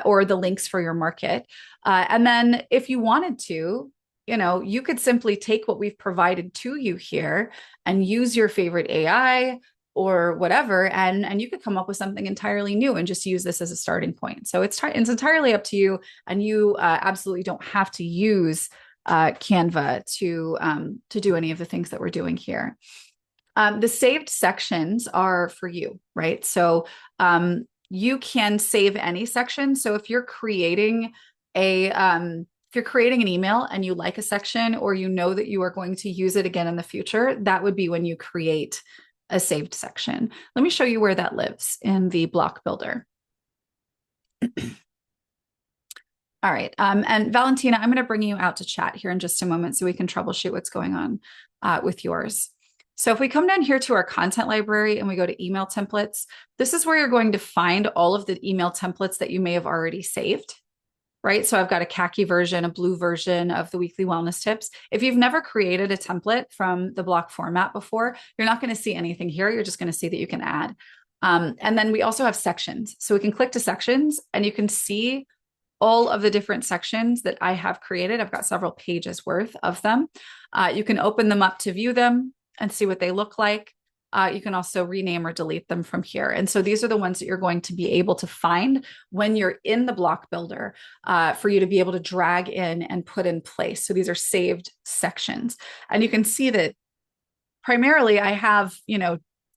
or the links for your market. And then if you wanted to, you could simply take what we've provided to you here and use your favorite AI or whatever, and you could come up with something entirely new and just use this as a starting point. So it's entirely up to you, and you absolutely don't have to use Canva to do any of the things that we're doing here. The saved sections are for you, right? So you can save any section. So if you're creating an email and you like a section, or you know that you are going to use it again in the future, that would be when you create a saved section. Let me show you where that lives in the block builder. All right. And Valentina, I'm going to bring you out to chat here in just a moment so we can troubleshoot what's going on with yours. So if we come down here to our content library and we go to email templates, this is where you're going to find all of the email templates that you may have already saved, right? So I've got a khaki version, a blue version of the weekly wellness tips. If you've never created a template from the block format before, you're not going to see anything here. You're just going to see that you can add. And then we also have sections. So we can click to sections and you can see all of the different sections that I have created. I've got several pages worth of them. You can open them up to view them and see what they look like. You can also rename or delete them from here. And so these are the ones that you're going to be able to find when you're in the block builder for you to be able to drag in and put in place. So these are saved sections. And you can see that primarily I have,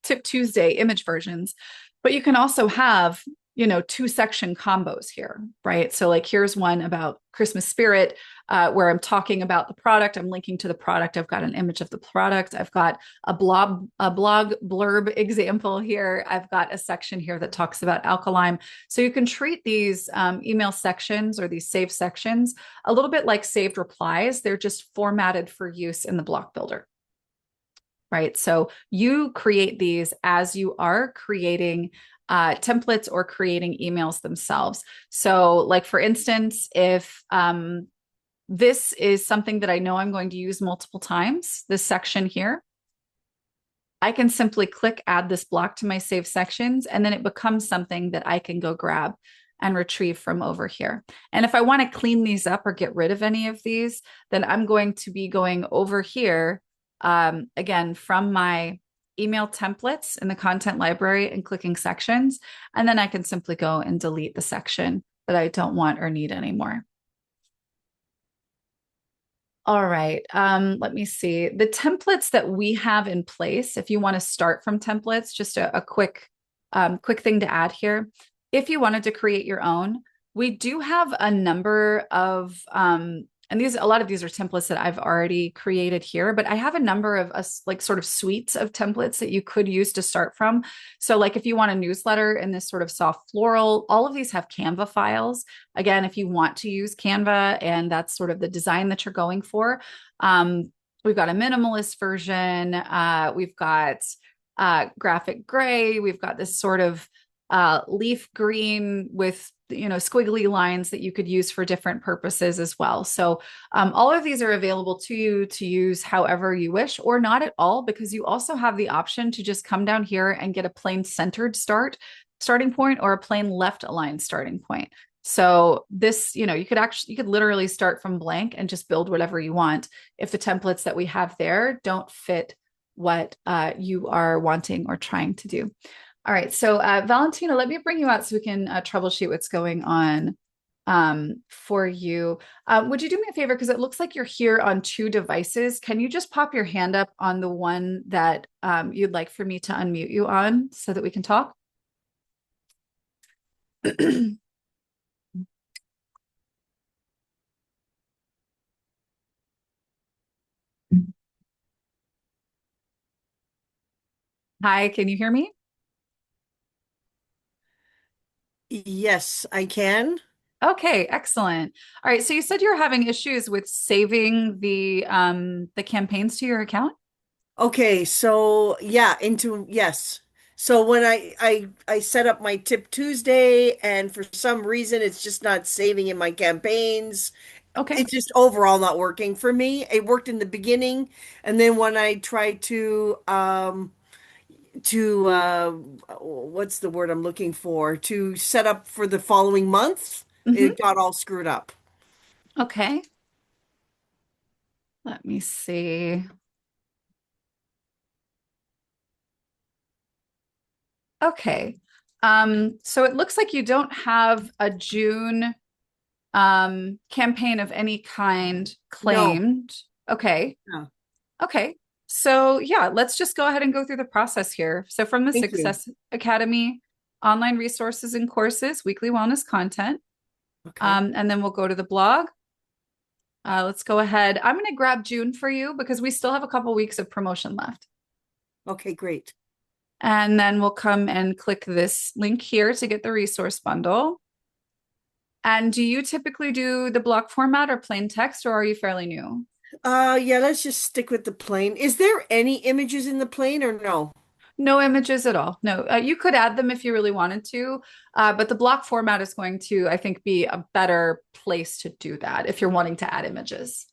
Tip Tuesday image versions, but you can also have 2-section combos here, right? So like here's one about Christmas spirit, where I'm talking about the product. I'm linking to the product. I've got an image of the product. I've got a blog blurb example here. I've got a section here that talks about alkaline. So you can treat these email sections or these saved sections a little bit like saved replies. They're just formatted for use in the block builder. Right. So you create these as you are creating templates or creating emails themselves. So, like for instance, if this is something that I know I'm going to use multiple times, this section here, I can simply click add this block to my saved sections, and then it becomes something that I can go grab and retrieve from over here. And if I want to clean these up or get rid of any of these, then I'm going to be going over here again from my email templates in the content library and clicking sections. And then I can simply go and delete the section that I don't want or need anymore. All right. Let me see. The templates that we have in place, if you want to start from templates, just a quick thing to add here. If you wanted to create your own, we do have a number of and a lot of these are templates that I've already created here, but I have a number of like sort of suites of templates that you could use to start from. So like if you want a newsletter in this sort of soft floral, all of these have Canva files. Again, if you want to use Canva and that's sort of the design that you're going for, we've got a minimalist version. We've got graphic gray. We've got this sort of leaf green with squiggly lines that you could use for different purposes as well. So all of these are available to you to use however you wish, or not at all, because you also have the option to just come down here and get a plain centered starting point or a plain left aligned starting point. So this, you could literally start from blank and just build whatever you want if the templates that we have there don't fit what you are wanting or trying to do. All right, so Valentina, let me bring you out so we can troubleshoot what's going on for you. Would you do me a favor? Because it looks like you're here on 2 devices. Can you just pop your hand up on the one that you'd like for me to unmute you on so that we can talk? Hi, can you hear me? Yes, I can. Okay, excellent. All right, so you said you're having issues with saving the campaigns to your account? Okay, so yeah, into yes. So when I set up my Tip Tuesday and for some reason it's just not saving in my campaigns. Okay. It's just overall not working for me. It worked in the beginning, and then when I tried to what's the word I'm looking for? To set up for the following month, Hmm. it got all screwed up. Okay. Let me see. Okay. So it looks like you don't have a June campaign of any kind No, claimed. Okay. no. Okay. So yeah, let's just go ahead and go through the process here. So from the Thank you. Success Academy, online resources and courses, weekly wellness content, Okay. and then we'll go to the blog. Let's go ahead. I'm going to grab June for you because we still have a couple weeks of promotion left. Okay, great. And then we'll come and click this link here to get the resource bundle. And do you typically do the block format or plain text, or are you fairly new? Yeah, let's just stick with the plane. Is there any images in the plane or no? No images at all. No, you could add them if you really wanted to, but the block format is going to, I think, be a better place to do that if you're wanting to add images.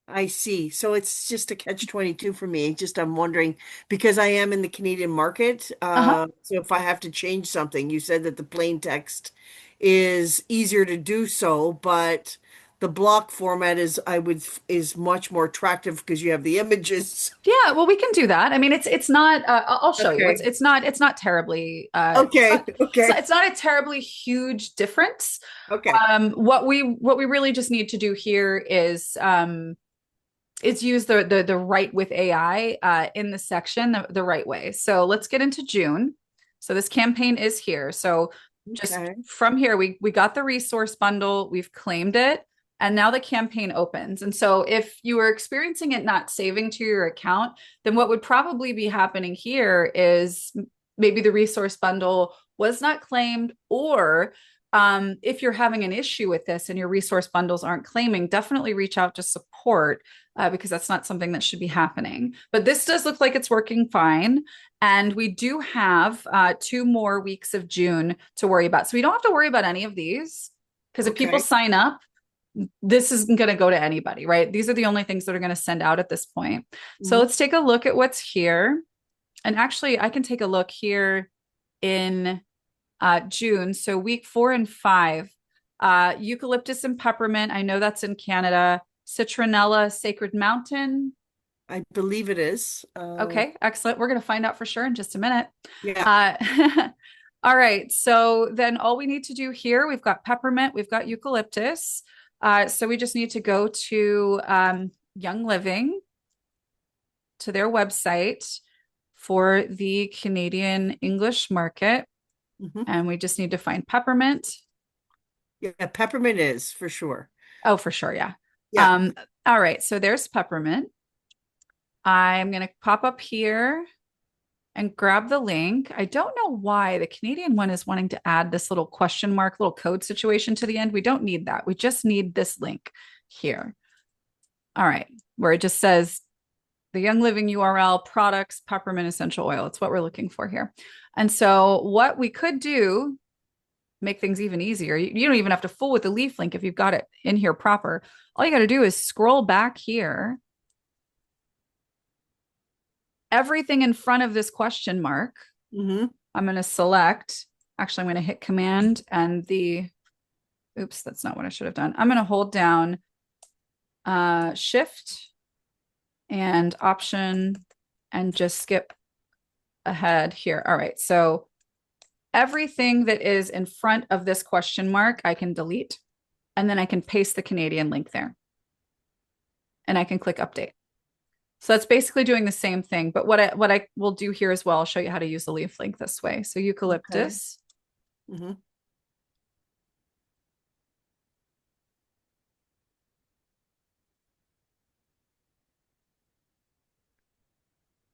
I see. So it's just a catch-22 for me. Just I'm wondering because I am in the Canadian market. Uh-huh. So if I have to change something, you said that the plain text is easier to do so, but the block format is much more attractive because you have the images. Yeah, well, we can do that. I mean, it's not. I'll show you. Okay. It's not terribly. Okay. Okay. It's not a terribly huge difference. Okay. What we really just need to do here is use the write with AI in the section the right way. So let's get into June. So this campaign is here. So just Okay. from here, we got the resource bundle, we've claimed it, and now the campaign opens. And so if you were experiencing it not saving to your account, then what would probably be happening here is maybe the resource bundle was not claimed, or if you're having an issue with this and your resource bundles aren't claiming, definitely reach out to support because that's not something that should be happening. But this does look like it's working fine. And we do have 2 more weeks of June to worry about. So we don't have to worry about any of these because if people Okay. sign up, this isn't going to go to anybody, right? These are the only things that are going to send out at this point. So Mhm. let's take a look at what's here. And actually, I can take a look here in June. So week 4 and 5, eucalyptus and peppermint. I know that's in Canada. Citronella, Sacred Mountain. I believe it is. Okay, excellent. We're going to find out for sure in just a minute. Yeah. Uh, all right. So then all we need to do here, we've got peppermint, we've got eucalyptus. So we just need to go to Young Living, to their website for the Canadian English market. Mhm. And we just need to find peppermint. Yeah, peppermint is for sure. Oh, for sure. Yeah. Yeah. Um, all right. So there's peppermint. I'm going to pop up here and grab the link. I don't know why the Canadian one is wanting to add this little question mark, little code situation to the end. We don't need that. We just need this link here. All right. Where it just says the Young Living URL, products, peppermint essential oil. It's what we're looking for here. And so what we could do, make things even easier. You don't even have to fool with the leaf link if you've got it in here proper. All you got to do is scroll back here. Everything in front of this question mark, Hmm. I'm going to select. Actually, I'm going to hit Command and oops, that's not what I should have done. I'm going to hold down Shift and Option and just skip ahead here. All right. So everything that is in front of this question mark, I can delete, and then I can paste the Canadian link there. And I can click update. So that's basically doing the same thing. But what I will do here as well, I'll show you how to use the leaf link this way. So Okay. eucalyptus. Hmm.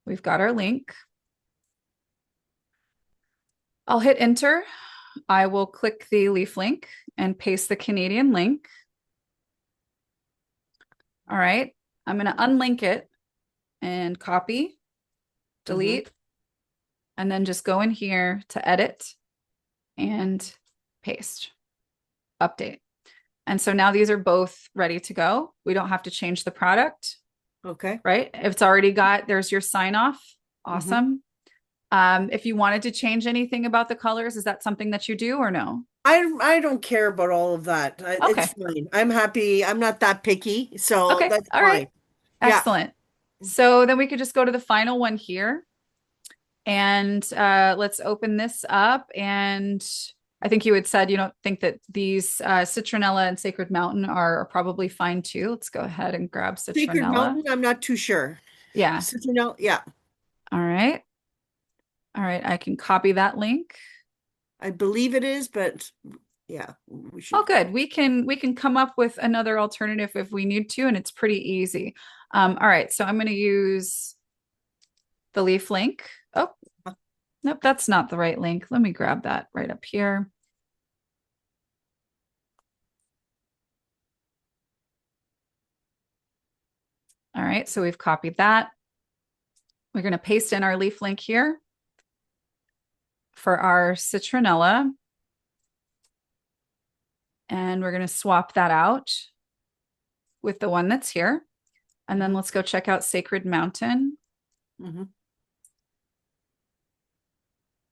We've got our link. I'll hit enter. I will click the leaf link and paste the Canadian link. All right. I'm going to unlink it and copy, Hmm. delete, and then just go in here to edit and paste, update. And so now these are both ready to go. We don't have to change the product, Okay. right? If it's already got, there's your sign off. Hmm. Awesome. If you wanted to change anything about the colors, is that something that you do or no? I don't care about all of that. It's Okay. fine. I'm happy. I'm not that picky, so Okay. that's All right. fine. Yeah. Excellent. So then we could just go to the final one here. And let's open this up. And I think you had said you don't think that these citronella and Sacred Mountain are probably fine too. Let's go ahead and grab Sacred citronella. Mountain, I'm not too sure. Yeah. Citronella, yeah. All right. All right. I can copy that link. I believe it is, but yeah, we Oh, should. good. We can come up with another alternative if we need to, and it's pretty easy. All right. So I'm going to use the leaf link. Oh, nope, that's not the right link. Let me grab that right up here. All right, so we've copied that. We're going to paste in our leaf link here for our citronella. And we're going to swap that out with the one that's here. And then let's go check out Sacred Mountain. Mhm.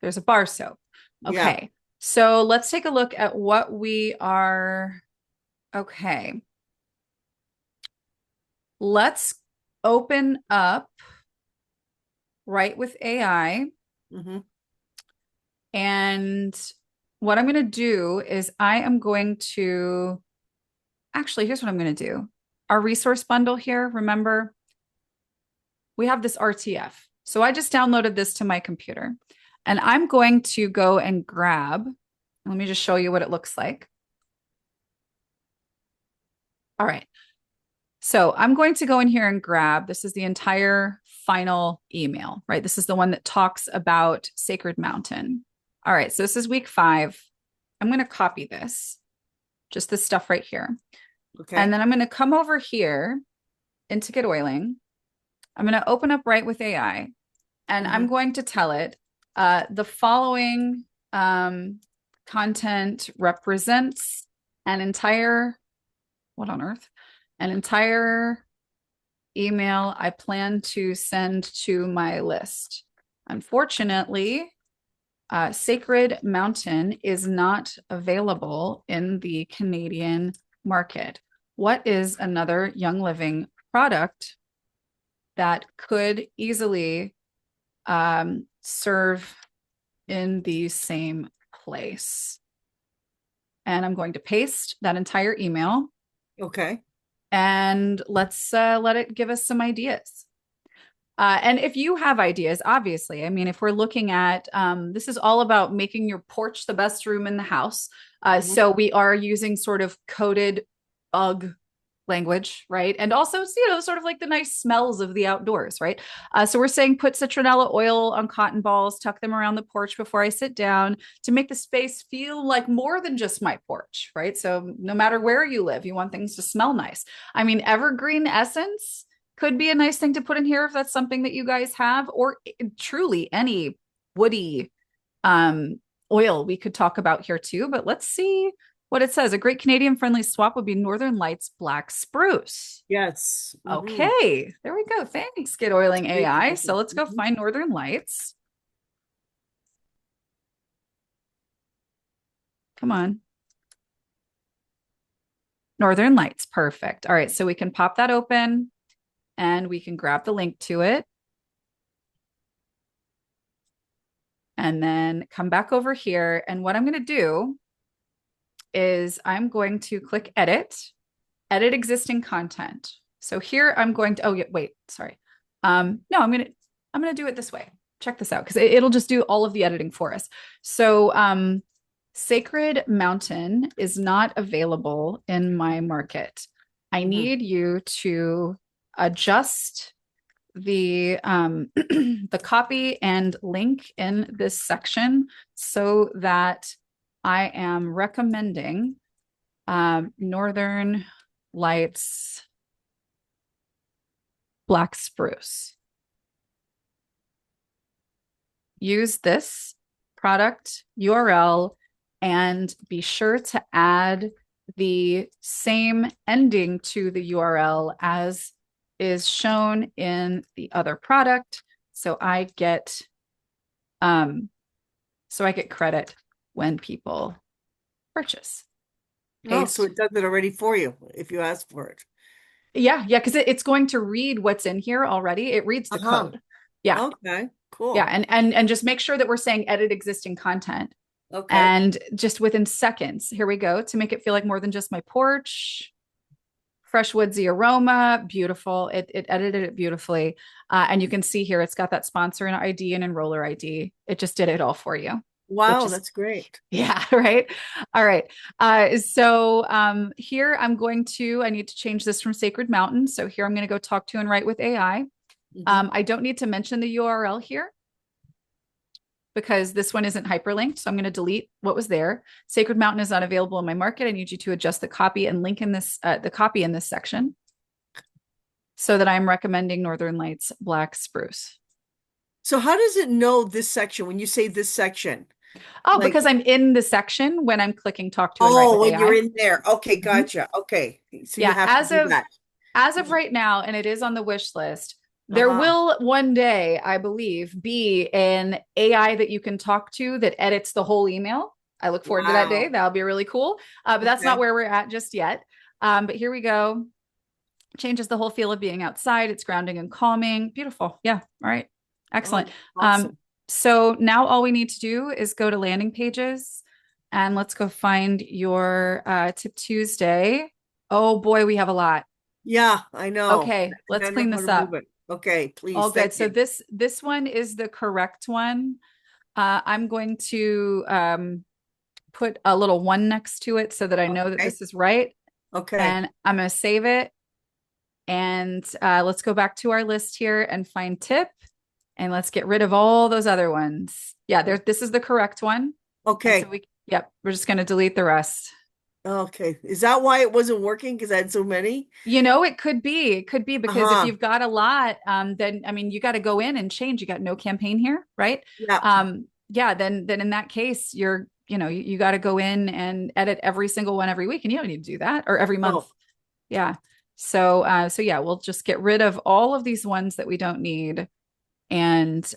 There's a bar soap. Yeah. Okay, so let's take a look at what we are. Okay, let's open up right with AI. Mhm. And what I'm going to do is I am going to actually, here's what I'm going to do. Our resource bundle here, remember, we have this RTF. So I just downloaded this to my computer and I'm going to go and grab, let me just show you what it looks like. All right. So I'm going to go in here and grab, this is the entire final email, right? This is the one that talks about Sacred Mountain. All right. So this is week 5. I'm going to copy this, just this stuff right here. And Okay. then I'm going to come over here into GetOiling. I'm going to open up right with AI and I'm Mhm. going to tell it the following content represents an entire, what on earth? An entire email I plan to send to my list. Unfortunately, Sacred Mountain is not available in the Canadian market. What is another Young Living product that could easily serve in the same place? And I'm going to paste that entire email Okay. and let's let it give us some ideas. And if you have ideas, obviously, I mean, if we're looking at this is all about making your porch the best room in the house. Mhm. So we are using sort of coded UGG language, right? And also, sort of like the nice smells of the outdoors, right? So we're saying put citronella oil on cotton balls, tuck them around the porch before I sit down to make the space feel like more than just my porch, right? So no matter where you live, you want things to smell nice. I mean, evergreen essence could be a nice thing to put in here if that's something that you guys have, or truly any woody um, oil we could talk about here too. But let's see what it says. A great Canadian friendly swap would be Northern Lights Black Spruce. Yes. Okay, there we go. Thanks, Get That's Oiling great AI. So suggestion. let's go find Northern Lights. Come on. Northern Lights. Perfect. All right. So we can pop that open and we can grab the link to it. And then come back over here. And what I'm going to do is I'm going to click edit, edit existing content. So here I'm going to, oh yeah, wait, sorry. No, I'm gonna do it this way. Check this out because it'll just do all of the editing for us. So Sacred Mountain is not available in my market. I Mhm. need you to adjust the copy and link in this section so that I am recommending Northern Lights Black Spruce. Use this product URL and be sure to add the same ending to the URL as is shown in the other product. So I get credit when people purchase. Oh, so Paste. it does it already for you if you ask for it. Yeah, because it's going to read what's in here already. It reads the Uh-huh. code. Yeah, Okay, yeah, cool. and just make sure that we're saying edit existing content. Okay. And just within seconds, here we go to make it feel like more than just my porch. Fresh woodsy aroma, beautiful. It edited it beautifully, and you can see here it's got that sponsor and ID and enroller ID. It just did it all for you, which Wow, is that's great. yeah, right. All right. Here I'm going to, I need to change this from Sacred Mountain. So here I'm going to go talk to and write with AI. Hmm. I don't need to mention the URL here because this one isn't hyperlinked. So I'm going to delete what was there. Sacred Mountain is not available in my market. I need you to adjust the copy and link in the copy in this section so that I'm recommending Northern Lights Black Spruce. So how does it know this section when you say this section? Oh, Like, because I'm in the section when I'm clicking talk to and write oh, with when you're AI. in there. Okay, Mhm. gotcha. Okay. So you Yeah, have to do that. as of right now, and it is on the wish list, there Uh-huh. will one day, I believe, be an AI that you can talk to that edits the whole email. I look forward to that day. Wow. That'll be really cool. But that's not Okay. where we're at just yet. But here we go. Changes the whole feel of being outside. It's grounding and calming. Beautiful. Yeah. All right. Excellent. Oh, Um, awesome. so now all we need to do is go to landing pages and let's go find your Tip Tuesday. Oh boy, we have a lot. Yeah, I know. Okay, And let's I don't clean know how this to move up. it. Okay, All please. good. Thank So you. this one is the correct one. I'm going to put a little one next to it so that I know that Okay. this is right. Okay. And I'm going to save it. And let's go back to our list here and find tip. And let's get rid of all those other ones. Yeah, there. This is the correct one. And so Okay. yep, we're just going to delete the rest. Okay. Is that why it wasn't working? Because I had so many? You know, it could be. It could be because if Uh-huh. you've got a lot, then I mean, you got to go in and change. You got no campaign here, right? Yeah. Yeah, then in that case, you got to go in and edit every single one every week, and you don't need to do that or every month. No. Yeah. So yeah, we'll just get rid of all of these ones that we don't need, and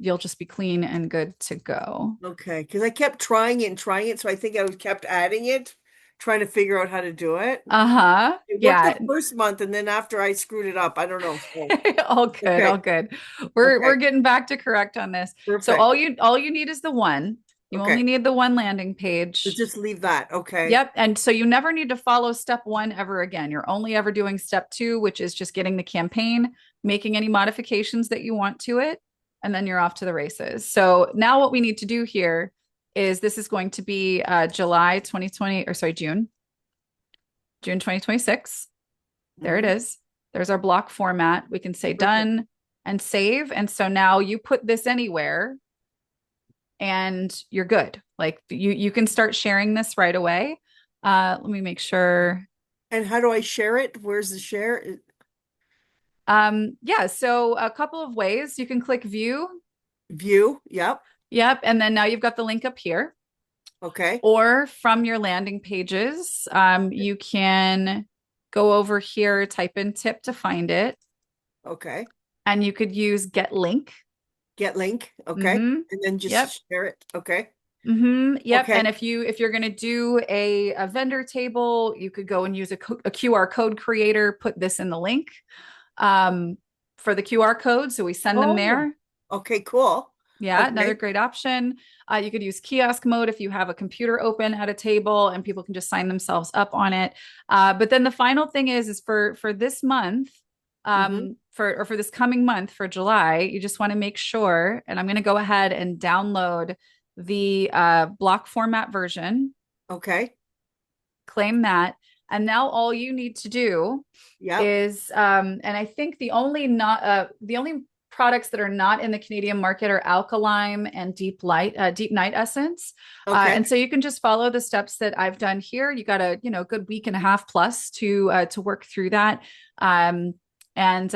you'll just be clean and good to go. Okay. Because I kept trying it and trying it. So I think I was kept adding it, trying to figure out how to do it. Uh-huh. It worked Yeah. the first month, and then after I screwed it up, I don't know. So, All good, all okay. good. We're Okay. getting back to correct on this. So Perfect. all you need is the one. You only Okay. need the one landing Let's page. just leave that. Okay. Yep. And so you never need to follow step one ever again. You're only ever doing step two, which is just getting the campaign, making any modifications that you want to it, and then you're off to the races. So now what we need to do here is this is going to be July 2020, or sorry, June 2026. There it Hmm. is. There's our block format. We can say Perfect. done and save. And so now you put this anywhere and you're good. Like you can start sharing this right away. Let me make sure. And how do I share it? Where's the share? Yeah, so a couple of ways. You can click view. View. Yep. Yep. And then now you've got the link up here. Okay. Or from your landing pages, you can go over here, type in tip to find it, Okay. and you could use get link. Get link. Okay. Mm-hmm. And then Yep. just share it. Okay. Mm-hmm. Yep. And Okay. if you're going to do a vendor table, you could go and use a QR code creator, put this in the link um, for the QR code. So we send them Oh, there. okay, cool. Yeah, another Okay. great option. You could use kiosk mode if you have a computer open at a table and people can just sign themselves up on it. But then the final thing is for this month, Hmm. for this coming month for July, you just want to make sure. And I'm going to go ahead and download the block format version, Okay. claim that, and now all you need to do Yep. is and I think the only products that are not in the Canadian market are alkaline and deep night essence. Okay. And so you can just follow the steps that I've done here. You got a good week and a half plus to work through that. And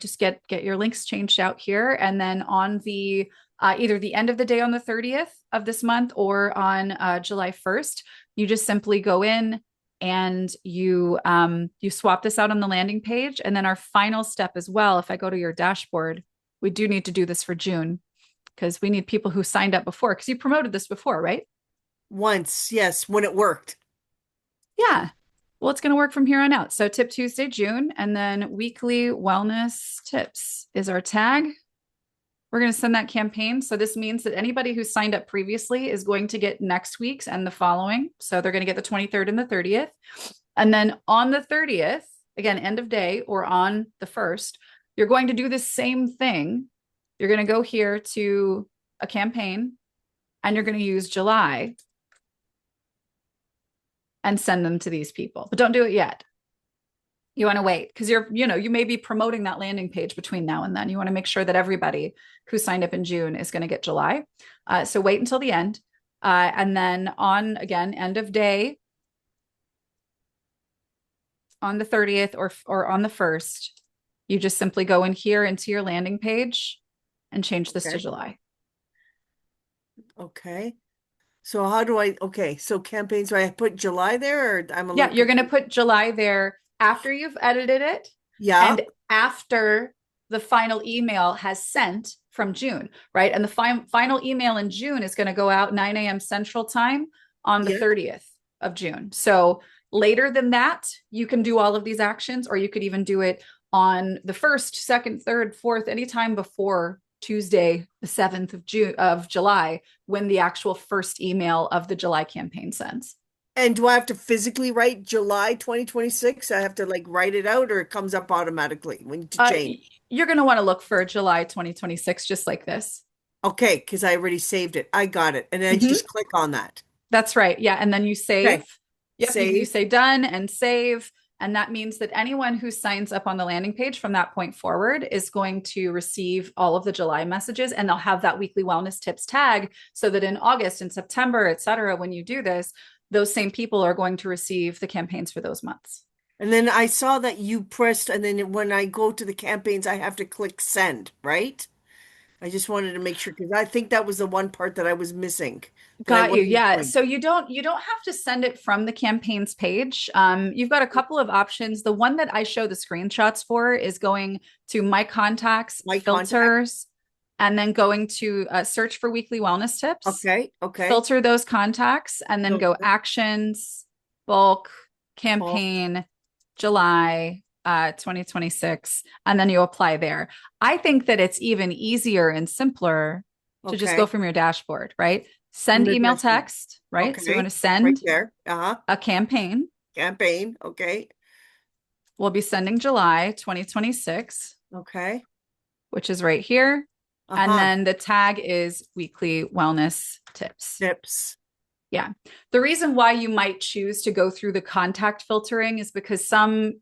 just get your links changed out here. And then on the either the end of the day on the 30th of this month or on July 1st, you just simply go in and you swap this out on the landing page. And then our final step as well, if I go to your dashboard, we do need to do this for June because we need people who signed up before because you promoted this before, right? Once, yes, when it worked. Yeah. Well, it's going to work from here on out. So Tip Tuesday, June, and then weekly wellness tips is our tag. We're going to send that campaign. So this means that anybody who signed up previously is going to get next week's and the following. So they're going to get the 23rd and the 30th. And then on the 30th, again, end of day, or on the 1st, you're going to do the same thing. You're going to go here to a campaign and you're going to use July and send them to these people. But don't do it yet. You want to wait because you may be promoting that landing page between now and then. You want to make sure that everybody who signed up in June is going to get July. So wait until the end. And then on, again, end of day, on the 30th or on the 1st, you just simply go in here into your landing page and change this to July. Okay. So how do so campaigns, do I put July there or Yeah, you're going to put July there after you've edited it. Yeah. And after the final email has sent from June, right? And the final email in June is going to go out 9 a.m. Central Time on the 30th of June. So later than that, you can do all of these actions, or you could even do it on the 1st, 2nd, 3rd, 4th, anytime before Tuesday, the 7th of July, when the actual first email of the July campaign sends. And do I have to physically write July 2026? I have to write it out, or it comes up automatically when to change? You're going to want to look for July 2026, just like this. Okay, because I already saved it. I got it. And then I just click on that. That's right. Yeah. And then you save. Okay. Yep. Save. You say done and save. And that means that anyone who signs up on the landing page from that point forward is going to receive all of the July messages, and they'll have that weekly wellness tips tag so that in August and September, et cetera, when you do this, those same people are going to receive the campaigns for those months. And then I saw that you pressed, and then when I go to the campaigns, I have to click send, right? I just wanted to make sure, because I think that was the one part that I was missing. Got you. Yeah. So you don't have to send it from the campaigns page. You've got a couple of options. The one that I show the screenshots for is going to my contacts, filters, and then going to search for weekly wellness tips. Okay. Filter those contacts and then go actions, bulk, campaign, July 2026, and then you apply there. I think that it's even easier and simpler to just go from your dashboard, right? Send email text, right? Okay. So you want to send right there. a campaign. Okay. We'll be sending July 2026. Okay. Which is right here. And then the tag is weekly wellness tips. Yeah. The reason why you might choose to go through the contact filtering is because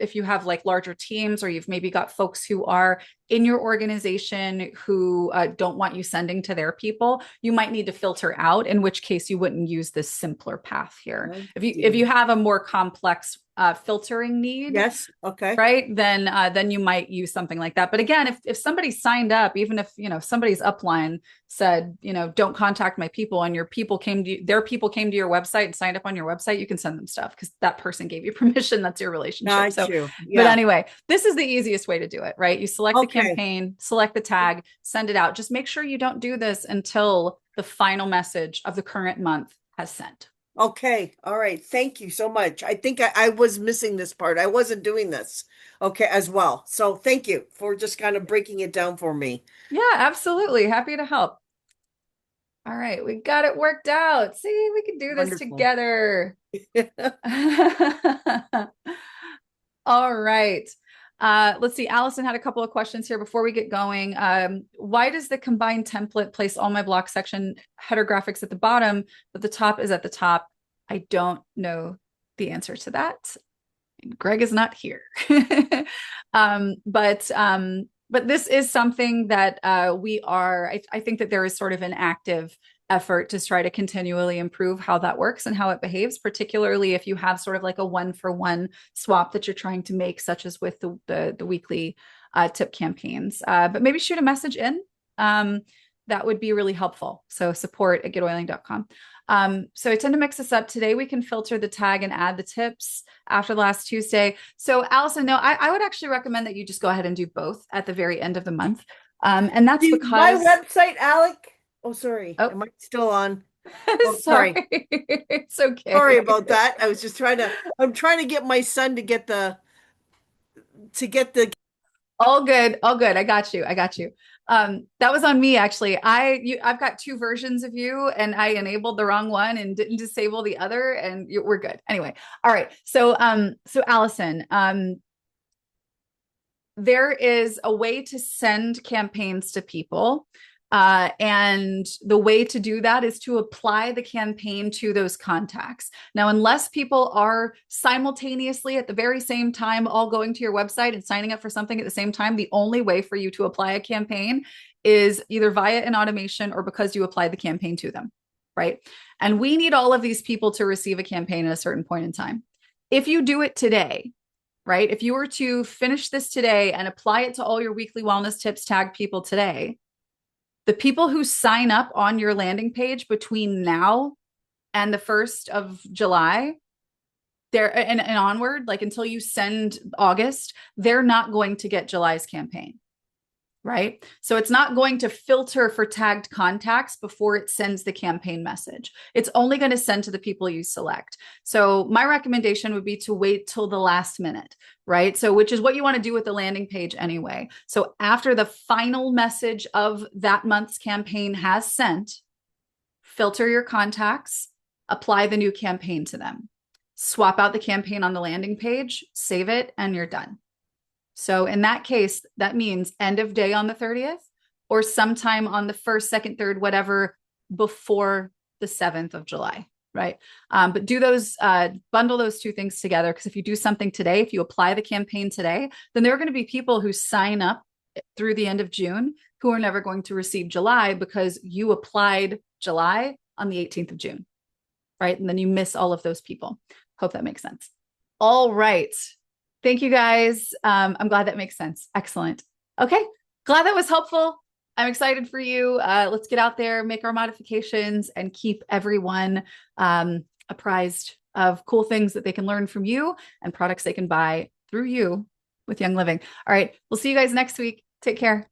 if you have larger teams, or you've maybe got folks who are in your organization who don't want you sending to their people, you might need to filter out, in which case you wouldn't use this simpler path here. If you have a more complex filtering need, right, then you might use something like that. But again, if somebody signed up, even if somebody's upline said, don't contact my people, and their people came to your website and signed up on your website, you can send them stuff because that person gave you permission. That's your relationship. But anyway, this is the easiest way to do it, right? You select the campaign, select the tag, send it out. Just make sure you don't do this until the final message of the current month has sent. Okay. All right. Thank you so much. I think I was missing this part. I wasn't doing this. Okay, as well. So thank you for just kind of breaking it down for me. Yeah, absolutely. Happy to help. All right. We got it worked out. See, we can do this together. All right. Let's see. Allison had a couple of questions here before we get going. Why does the combined template place all my block section header graphics at the bottom, but the top is at the top? I don't know the answer to that. Greg is not here. But this is something that I think that there is sort of an active effort to try to continually improve how that works and how it behaves, particularly if you have sort of like a one-for-one swap that you're trying to make, such as with the weekly tip campaigns. But maybe shoot a message in. That would be really helpful. So support@getoiling.com. So I tend to mix this up. Today we can filter the tag and add the tips after last Tuesday. So Allison, no, I would actually recommend that you just go ahead and do both at the very end of the month. And that's because my website, Alec. Oh, sorry. Am I still on? Oh, sorry. Sorry. It's okay. Sorry about that. I'm trying to get my son to get the All good. All good. I got you. I got you. That was on me actually. I've got two versions of you and I enabled the wrong one and didn't disable the other and we're good. Anyway. All right. So Allison, there is a way to send campaigns to people. And the way to do that is to apply the campaign to those contacts. Now, unless people are simultaneously at the very same time all going to your website and signing up for something at the same time, the only way for you to apply a campaign is either via an automation or because you applied the campaign to them, right? And we need all of these people to receive a campaign at a certain point in time. If you do it today, right? If you were to finish this today and apply it to all your weekly wellness tips, tag people today, the people who sign up on your landing page between now and the 1st of July, and onward, like until you send August, they're not going to get July's campaign. Right? So it's not going to filter for tagged contacts before it sends the campaign message. It's only going to send to the people you select. So my recommendation would be to wait till the last minute, right? So which is what you want to do with the landing page anyway. So after the final message of that month's campaign has sent, filter your contacts, apply the new campaign to them. Swap out the campaign on the landing page, save it, and you're done. So in that case, that means end of day on the 30th or sometime on the 1st, 2nd, 3rd, whatever, before the 7th of July, right? But do those, bundle those two things together, because if you do something today, if you apply the campaign today, then there are going to be people who sign up through the end of June who are never going to receive July because you applied July on the 18th of June, right? And then you miss all of those people. Hope that makes sense. All right. Thank you guys. I'm glad that makes sense. Excellent. Okay. Glad that was helpful. I'm excited for you. Let's get out there, make our modifications, and keep everyone apprised of cool things that they can learn from you and products they can buy through you with Young Living. All right. We'll see you guys next week. Take care.